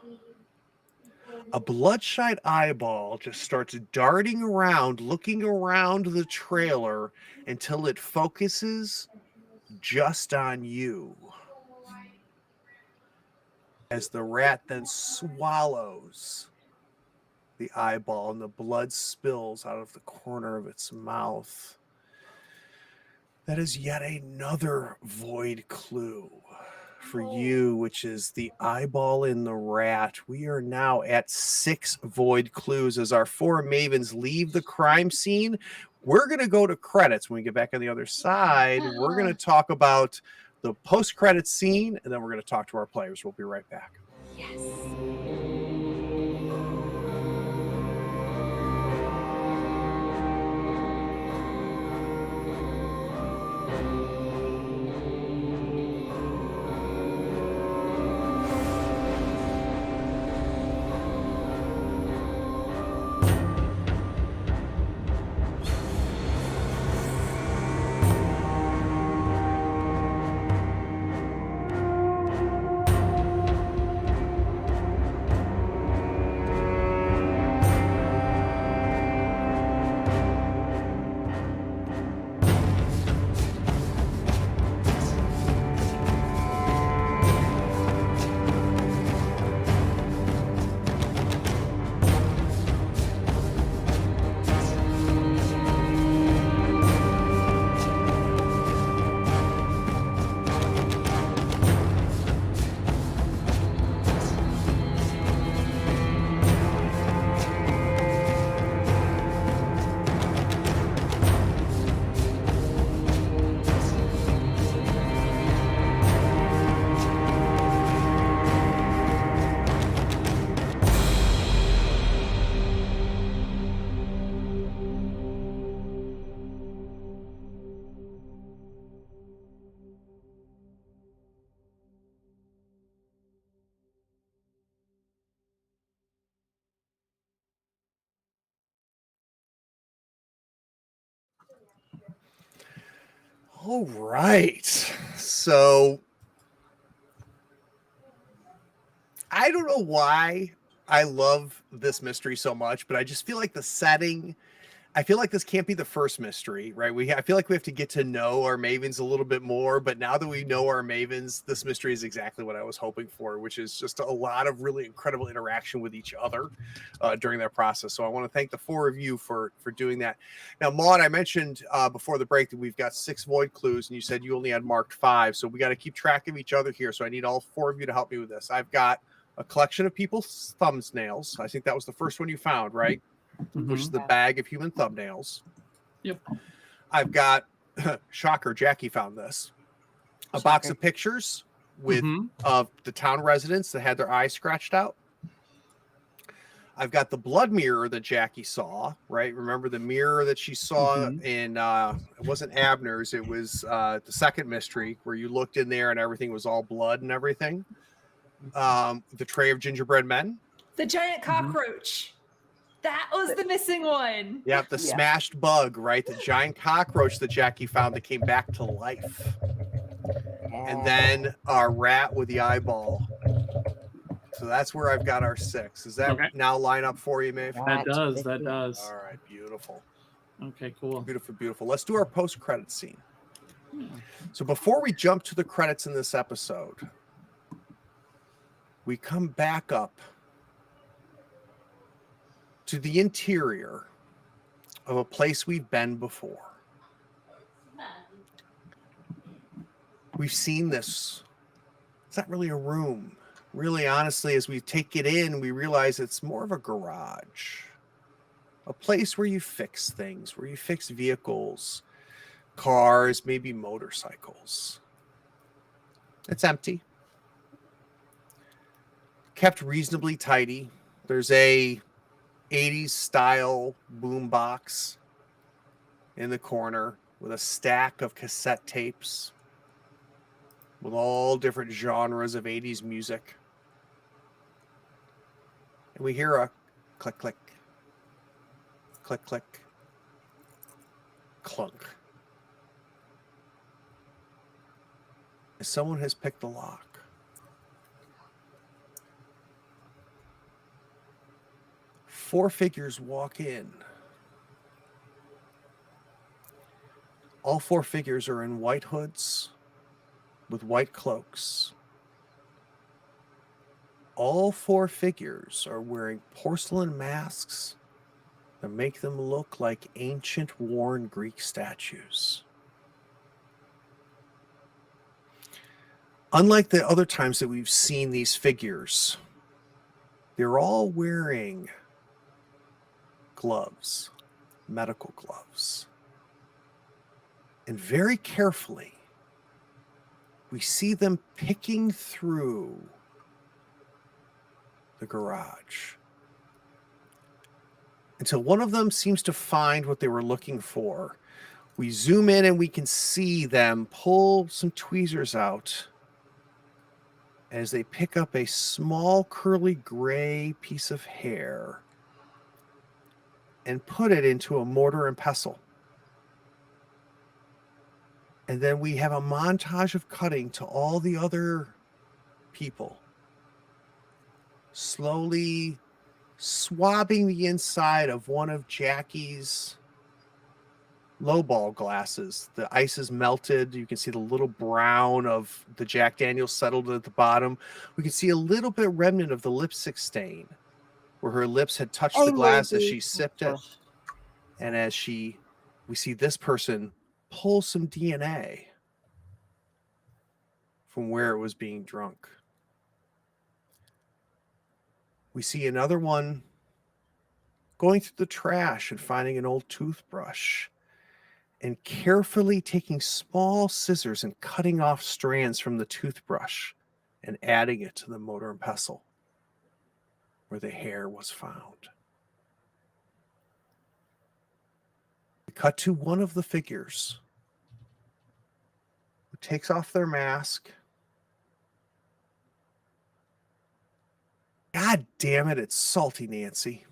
A bloodshot eyeball just starts darting around, looking around the trailer until it focuses just on you. As the rat then swallows the eyeball and the blood spills out of the corner of its mouth. That is yet another void clue for you, which is the eyeball in the rat. We are now at 6 void clues as our 4 mavens leave the crime scene. We're going to go to credits. When we get back on the other side, we're going to talk about the post-credits scene, and then we're going to talk to our players. We'll be right back. Yes. All right. So I don't know why I love this mystery so much, but I just feel like the setting, I feel like this can't be the first mystery, right? I feel like we have to get to know our mavens a little bit more, but now that we know our mavens, this mystery is exactly what I was hoping for, which is just a lot of really incredible interaction with each other during that process. So I want to thank the 4 of you for doing that. Now, Maud, I mentioned before the break that we've got 6 void clues, and you said you only had marked 5. So we got to keep track of each other here. So I need all 4 of you to help me with this. I've got a collection of people's thumbnails. I think that was the first one you found, right? Mm-hmm. Which is the bag of human thumbnails. Yep. I've got, shocker, Jackie found this. A box of pictures with of the town residents that had their eyes scratched out. I've got the blood mirror that Jackie saw, right? Remember the mirror that she saw in it wasn't Abner's, it was the second mystery where you looked in there and everything was all blood and everything. The tray of gingerbread men. The giant cockroach. That was the missing one. Yep, the smashed bug, right? The giant cockroach that Jackie found that came back to life. And then our rat with the eyeball. So that's where I've got our 6. Does that now line up for you, Maeve? That does. All right, beautiful. Okay, cool. Beautiful. Let's do our post-credit scene. So before we jump to the credits in this episode, we come back up to the interior of a place we've been before. We've seen this. It's not really a room. Really, honestly, as we take it in, we realize it's more of a garage. A place where you fix things, where you fix vehicles, cars, maybe motorcycles. It's empty. Kept reasonably tidy. There's a 80s style boombox in the corner with a stack of cassette tapes with all different genres of 80s music. And we hear a click, click, click, click, clunk. As someone has picked the lock. Four figures walk in. All 4 figures are in white hoods with white cloaks. All 4 figures are wearing porcelain masks that make them look like ancient worn Greek statues. Unlike the other times that we've seen these figures, they're all wearing gloves, medical gloves. And very carefully, we see them picking through the garage until one of them seems to find what they were looking for. We zoom in and we can see them pull some tweezers out as they pick up a small curly gray piece of hair and put it into a mortar and pestle. And then we have a montage of cutting to all the other people slowly swabbing the inside of one of Jackie's lowball glasses. The ice is melted. You can see the little brown of the Jack Daniels settled at the bottom. We can see a little bit remnant of the lipstick stain where her lips had touched the glass as she sipped it. And as we see this person pull some DNA from where it was being drunk. We see another one going through the trash and finding an old toothbrush and carefully taking small scissors and cutting off strands from the toothbrush and adding it to the mortar and pestle where the hair was found. We cut to one of the figures who takes off their mask. God damn it, it's Salty Nancy.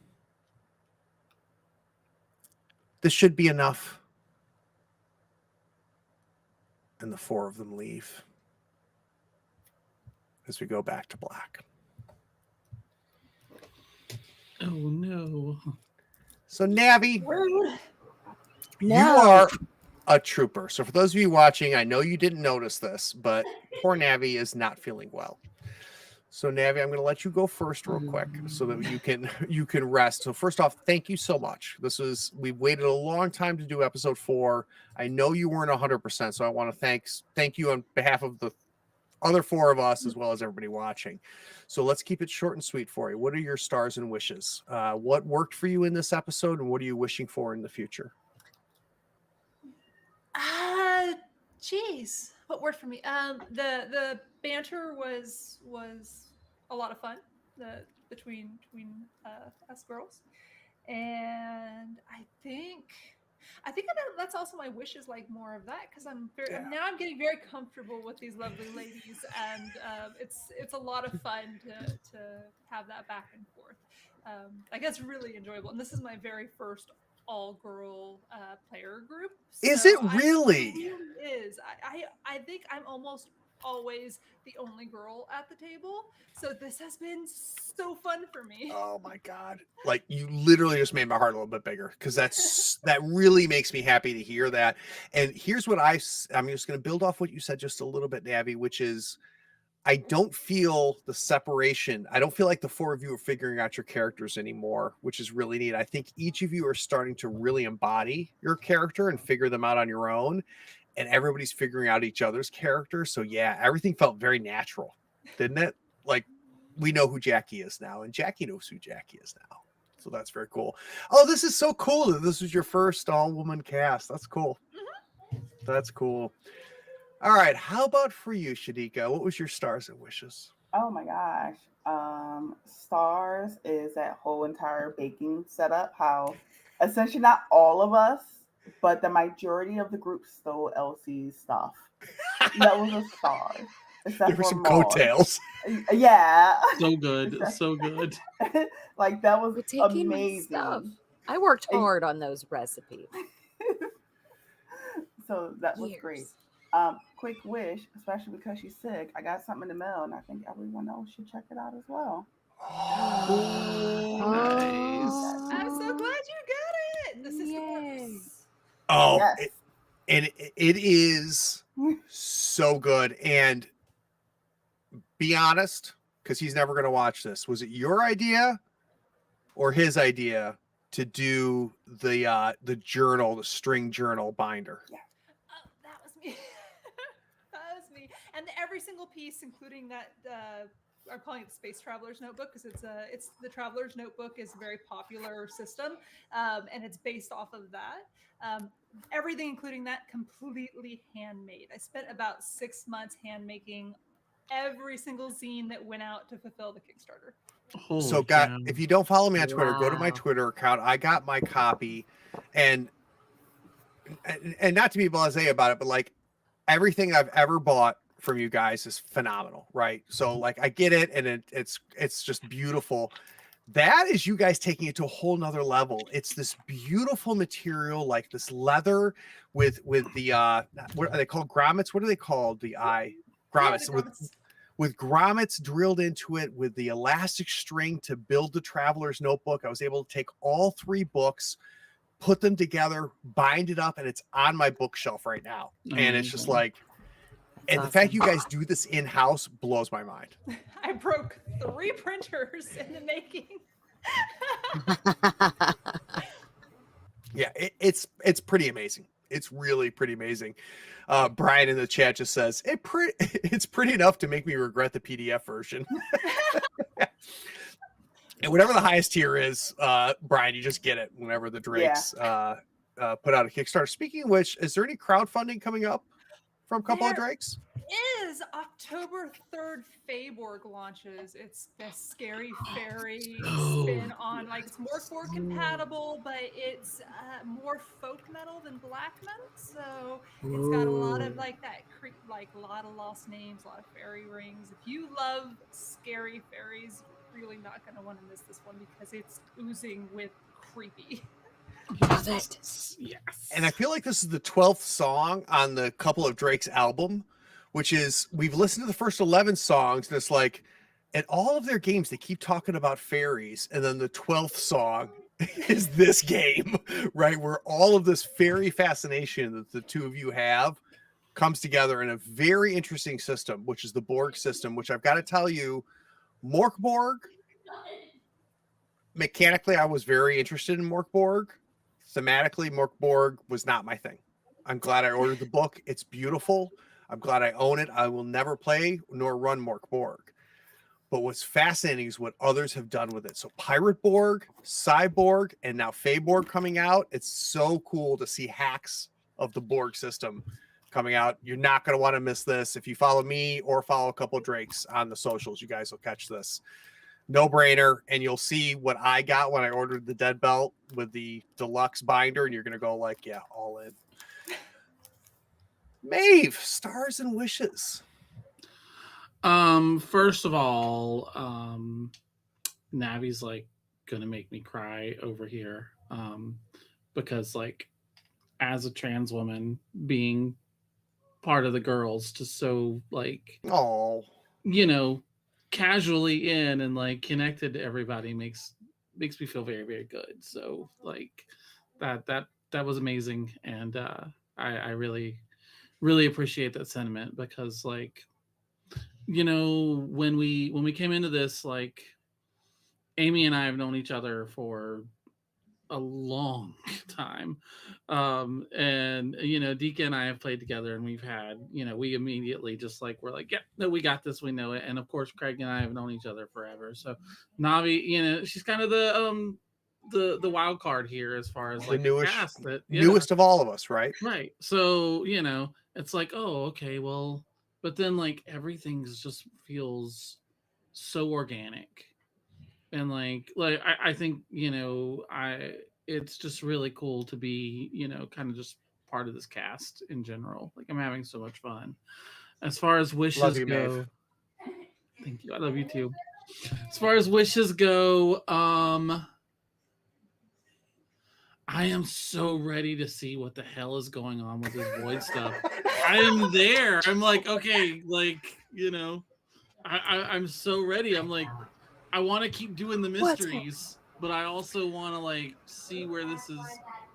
This should be enough. And the 4 of them leave as we go back to black. Oh no. So Navi, Rude. you are a trooper. So for those of you watching, I know you didn't notice this, but poor Navi is not feeling well. So Navi, I'm going to let you go first real quick so that you can rest. So first off, thank you so much. We've waited a long time to do episode 4. I know you weren't 100%, so I want to thank you on behalf of the other 4 of us as well as everybody watching. So let's keep it short and sweet for you. What are your stars and wishes? What worked for you in this episode, and what are you wishing for in the future? Geez, what worked for me? The banter was a lot of fun. between us girls. And I think that's also my wish is like more of that, because I'm getting very comfortable with these lovely ladies, and it's a lot of fun to have that back and forth. Like it's really enjoyable, and this is my very first all-girl player group. Is so it really? It really is. I think I'm almost always the only girl at the table, so this has been so fun for me. Oh my God. Like you literally just made my heart a little bit bigger, because that really makes me happy to hear that. And here's what I'm just going to build off what you said just a little bit, Nabby, which is I don't feel the separation. I don't feel like the four of you are figuring out your characters anymore, which is really neat. I think each of you are starting to really embody your character and figure them out on your own. And everybody's figuring out each other's characters. So yeah, everything felt very natural, didn't it? Like we know who Jackie is now, and Jackie knows who Jackie is now. So that's very cool. Oh, this is so cool that this was your first all-woman cast. That's cool. Mm-hmm. That's cool. All right. How about for you, Shadika? What was your stars and wishes? Oh my gosh. Stars is that whole entire baking setup, how essentially not all of us, but the majority of the group stole Elsie's stuff. That was a star. There were some coattails. Yeah. So good. So good. Like that was taking amazing. Stuff. I worked hard on those recipes. So that was great. Quick wish, especially because she's sick. I got something in the mail, and I think everyone else should check it out as well. Oh, nice. I'm so glad you got it. The system works. Oh, yes. it is so good. And be honest, because he's never going to watch this. Was it your idea or his idea to do the journal, the string journal binder? Yeah. Oh, that was me. That was me. And every single piece, including that, I'm calling it the Space Traveler's Notebook, because it's the Traveler's Notebook is a very popular system, and it's based off of that. Everything, including that, completely handmade. I spent about 6 months hand making every single zine that went out to fulfill the Kickstarter. So, if you don't follow me on Twitter, go to my Twitter account. I got my copy, and not to be blasé about it, but like everything I've ever bought from you guys is phenomenal, right? So, like, I get it, and it's just beautiful. That is you guys taking it to a whole nother level. It's this beautiful material, like this leather with the what are they called? Grommets? What are they called? Grommets. Yeah, With grommets drilled into it, with the elastic string to build the Traveler's Notebook. I was able to take all 3 books, put them together, bind it up, and it's on my bookshelf right now. And it's just like, and the fact you guys do this in-house blows my mind. I broke 3 printers in the making. Yeah, it's pretty amazing. It's really pretty amazing. Brian in the chat just says it's pretty enough to make me regret the PDF version. And whatever the highest tier is, Brian, you just get it whenever the Drakes put out a Kickstarter. Speaking of which, is there any crowdfunding coming up from a couple of Drakes? Is October 3rd Feyborg launches. It's the Scary Fairy spin on, like, it's more Borg compatible, but it's more folk metal than black metal. So it's got a lot of like that like a lot of lost names, a lot of fairy rings. If you love scary fairies, you're really not going to want to miss this one, because it's oozing with creepy. Yes. And I feel like this is the 12th song on the Couple of Drakes album, which is, we've listened to the first 11 songs, and it's like, at all of their games, they keep talking about fairies, and then the 12th song is this game, right? Where all of this fairy fascination that the two of you have comes together in a very interesting system, which is the Borg system, which I've got to tell you, Morkborg, mechanically, I was very interested in Morkborg. Thematically, Morkborg was not my thing. I'm glad I ordered the book. It's beautiful. I'm glad I own it. I will never play nor run Morkborg. But what's fascinating is what others have done with it. So Pirate Borg, Cyborg, and now Feyborg coming out. It's so cool to see hacks of the Borg system coming out. You're not going to want to miss this. If you follow me or follow a couple of Drakes on the socials, you guys will catch this. No brainer. And you'll see what I got when I ordered the dead belt with the deluxe binder, and you're gonna go like, yeah, all in. Maeve, stars and wishes. First of all, Navi's like gonna make me cry over here. Because like as a trans woman being part of the girls, just so like Oh, casually in and like connected to everybody makes me feel very, very good. So like that was amazing, and I really, really appreciate that sentiment, because like when we came into this, like Amy and I have known each other for a long time, and Dika and I have played together, and we've had we immediately just like we're like, yeah, no, we got this, we know it. And of course Craig and I have known each other forever, so Navi, she's kind of the wild card here as far as like the cast that newest of all of us, right? right. So it's like, oh, okay, well, but then like everything's just feels so organic, and like I think it's just really cool to be kind of just part of this cast in general. Like I'm having so much fun. As far as wishes Love you, go, Maeve. thank you, I love you too. As far as wishes go, I am so ready to see what the hell is going on with this void stuff. I am there. I'm like, okay, like I'm so ready. I'm like, I want to keep doing the mysteries, but I also want to like see where this is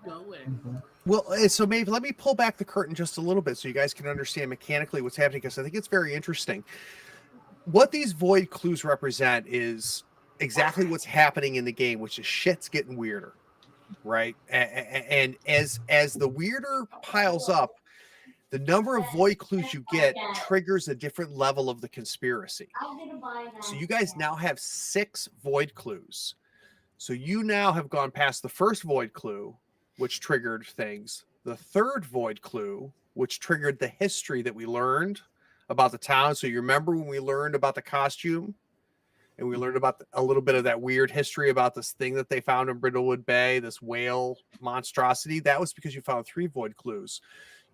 going. Well, so maybe let me pull back the curtain just a little bit so you guys can understand mechanically what's happening, because I think it's very interesting. What these void clues represent is exactly what's happening in the game, which is shit's getting weirder, right? And as the weirder piles up, the number of void clues you get triggers a different level of the conspiracy. So you guys now have 6 void clues. So you now have gone past the first void clue, which triggered things. The third void clue, which triggered the history that we learned about the town. So you remember when we learned about the costume, and we learned about a little bit of that weird history about this thing that they found in Brindlewood Bay, this whale monstrosity. That was because you found 3 void clues.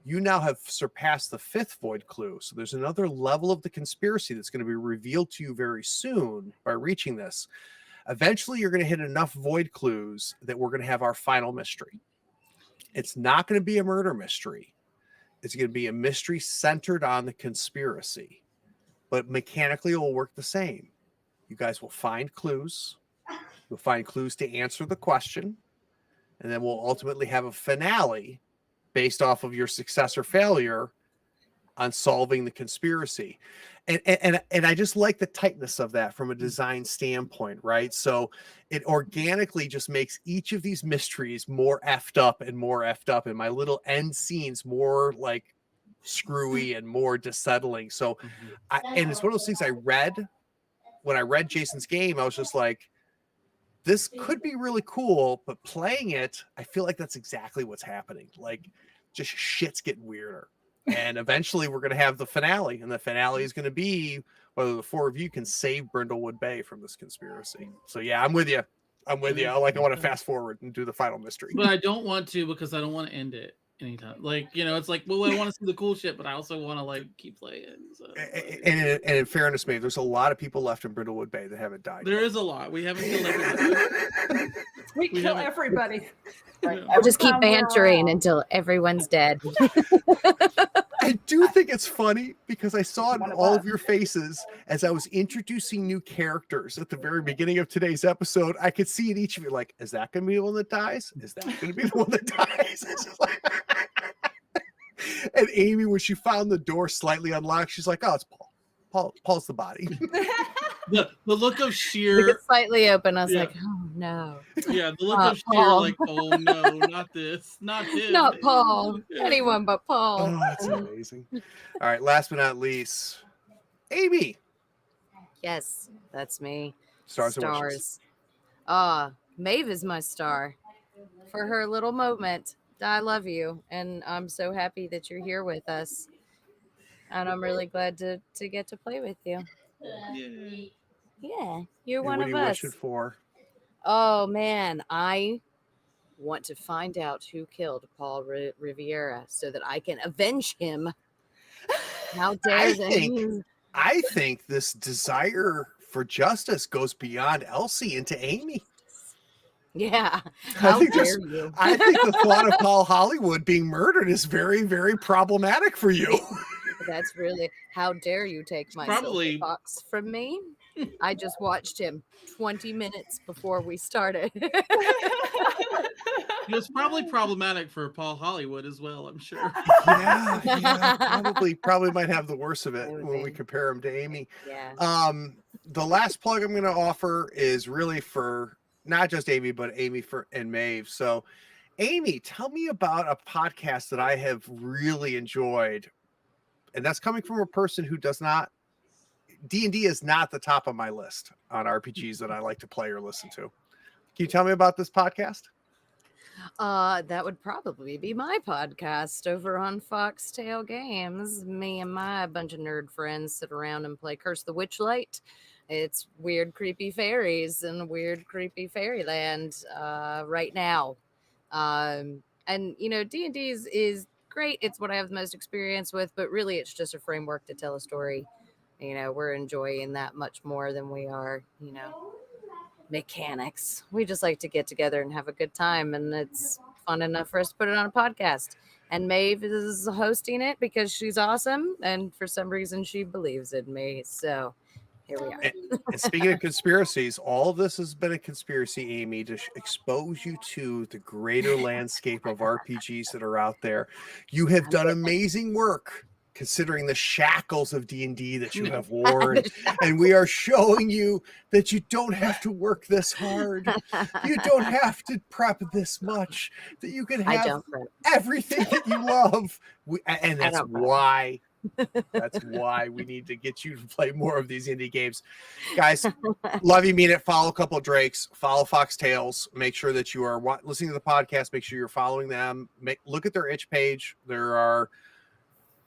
You now have surpassed the 5th void clue. So there's another level of the conspiracy that's going to be revealed to you very soon by reaching this. Eventually, you're going to hit enough void clues that we're going to have our final mystery. It's not going to be a murder mystery. It's going to be a mystery centered on the conspiracy, but mechanically it will work the same. You guys will find clues. You'll find clues to answer the question, and then we'll ultimately have a finale based off of your success or failure on solving the conspiracy. And I just like the tightness of that from a design standpoint, right? So it organically just makes each of these mysteries more effed up, and my little end scenes more like screwy and more dissettling. So and it's one of those things when I read Jason's game, I was just like, this could be really cool, but playing it, I feel like that's exactly what's happening. Like, just shit's getting weirder. And eventually we're going to have the finale, and the finale is going to be whether the 4 of you can save Brindlewood Bay from this conspiracy. So yeah, I'm with you. I want to fast forward and do the final mystery. But I don't want to, because I don't want to end it anytime. Like, it's like, well, I want to see the cool shit, but I also want to like keep playing. So, and in fairness, maybe there's a lot of people left in Brindlewood Bay that haven't died. There is a lot. We haven't killed everybody. We kill everybody. Right. We'll just keep Every time we're bantering around. until everyone's dead. I do think it's funny because I saw it in all of your faces as I was introducing new characters at the very beginning of today's episode. I could see in each of you, like, is that going to be the one that dies? Is that going to be the one that dies? And Amy, when she found the door slightly unlocked, she's like, oh, it's Paul. Paul's the body. The look of We sheer, get slightly open. I was Yeah. like, oh no. yeah, the look of sheer, Paul. like, oh no, not this, not him. Not Paul. Yeah. Anyone but Paul. Oh, that's amazing. All right, last but not least, Amy. Yes, that's me. Stars and wishes. Maeve is my star. For her little moment, I love you, and I'm so happy that you're here with us. And I'm really glad to get to play with you. Yay. Yeah, you're And one what are of you us. wishing for? Oh man, I want to find out who killed Paul Riviera so that I can avenge him. How dare they? I think this desire for justice goes beyond Elsie into Amy. Yeah, I how think dare you? I think the thought of Paul Hollywood being murdered is very, very problematic for you. That's really, how dare you take my Probably- silver fox from me? I just watched him 20 minutes before we started. It was probably problematic for Paul Hollywood as well, I'm sure. Yeah, probably might have the worst of it It would when we be. compare him to Amy. Yeah. The last plug I'm going to offer is really for not just Amy, but Amy and Maeve. So, Amy, tell me about a podcast that I have really enjoyed, and that's coming from a person who does not. D&D is not the top of my list on RPGs that I like to play or listen to. Can you tell me about this podcast? That would probably be my podcast over on Foxtail Games. Me and my bunch of nerd friends sit around and play Curse the Witchlight. It's weird, creepy fairies and weird, creepy fairyland right now. And you know, D&D is great. It's what I have the most experience with, but really, it's just a framework to tell a story. You know, we're enjoying that much more than we are, you know, mechanics. We just like to get together and have a good time, and it's fun enough for us to put it on a podcast. And Maeve is hosting it because she's awesome, and for some reason she believes in me. So here we are. And speaking of conspiracies, all of this has been a conspiracy, Amy, to expose you to the greater landscape of RPGs that are out there. You have done amazing work considering the shackles of D&D that you have worn, and we are showing you that you don't have to work this hard. You don't have to prep this much, that you can have everything that you love. And that's why we need to get you to play more of these indie games. Guys, love you, mean it. Follow a couple of Drakes, follow Foxtails. Make sure that you are listening to the podcast. Make sure you're following them. Look at their itch page. There are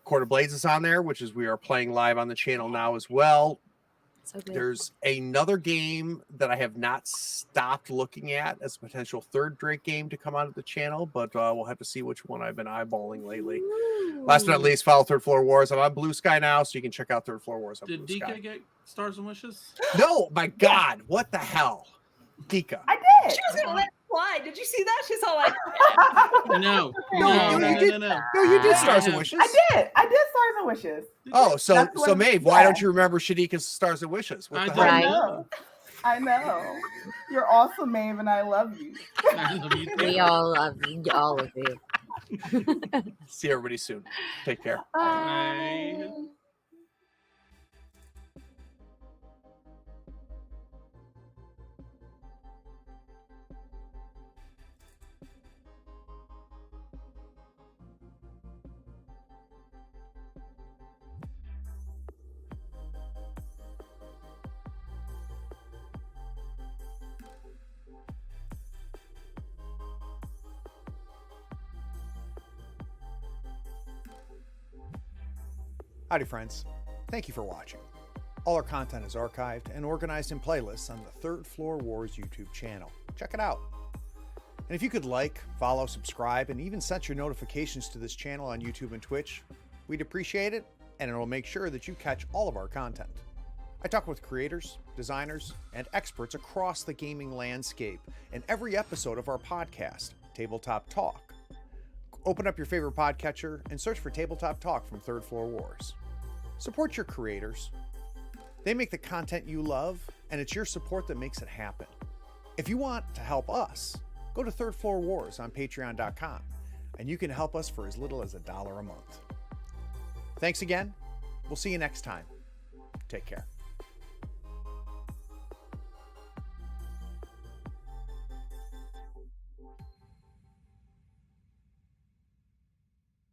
Court of Blades is on there, which is we are playing live on the channel now as well. So there's another game that I have not stopped looking at as a potential third Drake game to come out of the channel, but we'll have to see which one I've been eyeballing lately. Ooh. Last but not least, follow Third Floor Wars. I'm on Blue Sky now, so you can check out Third Floor Wars on Did Blue Dika Sky. get Stars and Wishes? No, my God, what the hell? Dika. I did. She was gonna let it fly. Did you see that? She's all like, No, you did Stars and Wishes. I did Stars and Wishes. Oh, so Maeve, why don't you remember Shadika's Stars and Wishes? What the hell? I know. You're awesome, Maeve, and I love you. I love you too. We all love you, all of you. See everybody soon. Take care. Bye. Howdy, friends. Thank you for watching. All our content is archived and organized in playlists on the Third Floor Wars YouTube channel. Check it out. And if you could like, follow, subscribe, and even set your notifications to this channel on YouTube and Twitch, we'd appreciate it, and it'll make sure that you catch all of our content. I talk with creators, designers, and experts across the gaming landscape in every episode of our podcast, Tabletop Talk. Open up your favorite podcatcher and search for Tabletop Talk from Third Floor Wars. Support your creators. They make the content you love, and it's your support that makes it happen. If you want to help us, go to Third Floor Wars on patreon.com, and you can help us for as little as $1 a month. Thanks again. We'll see you next time. Take care.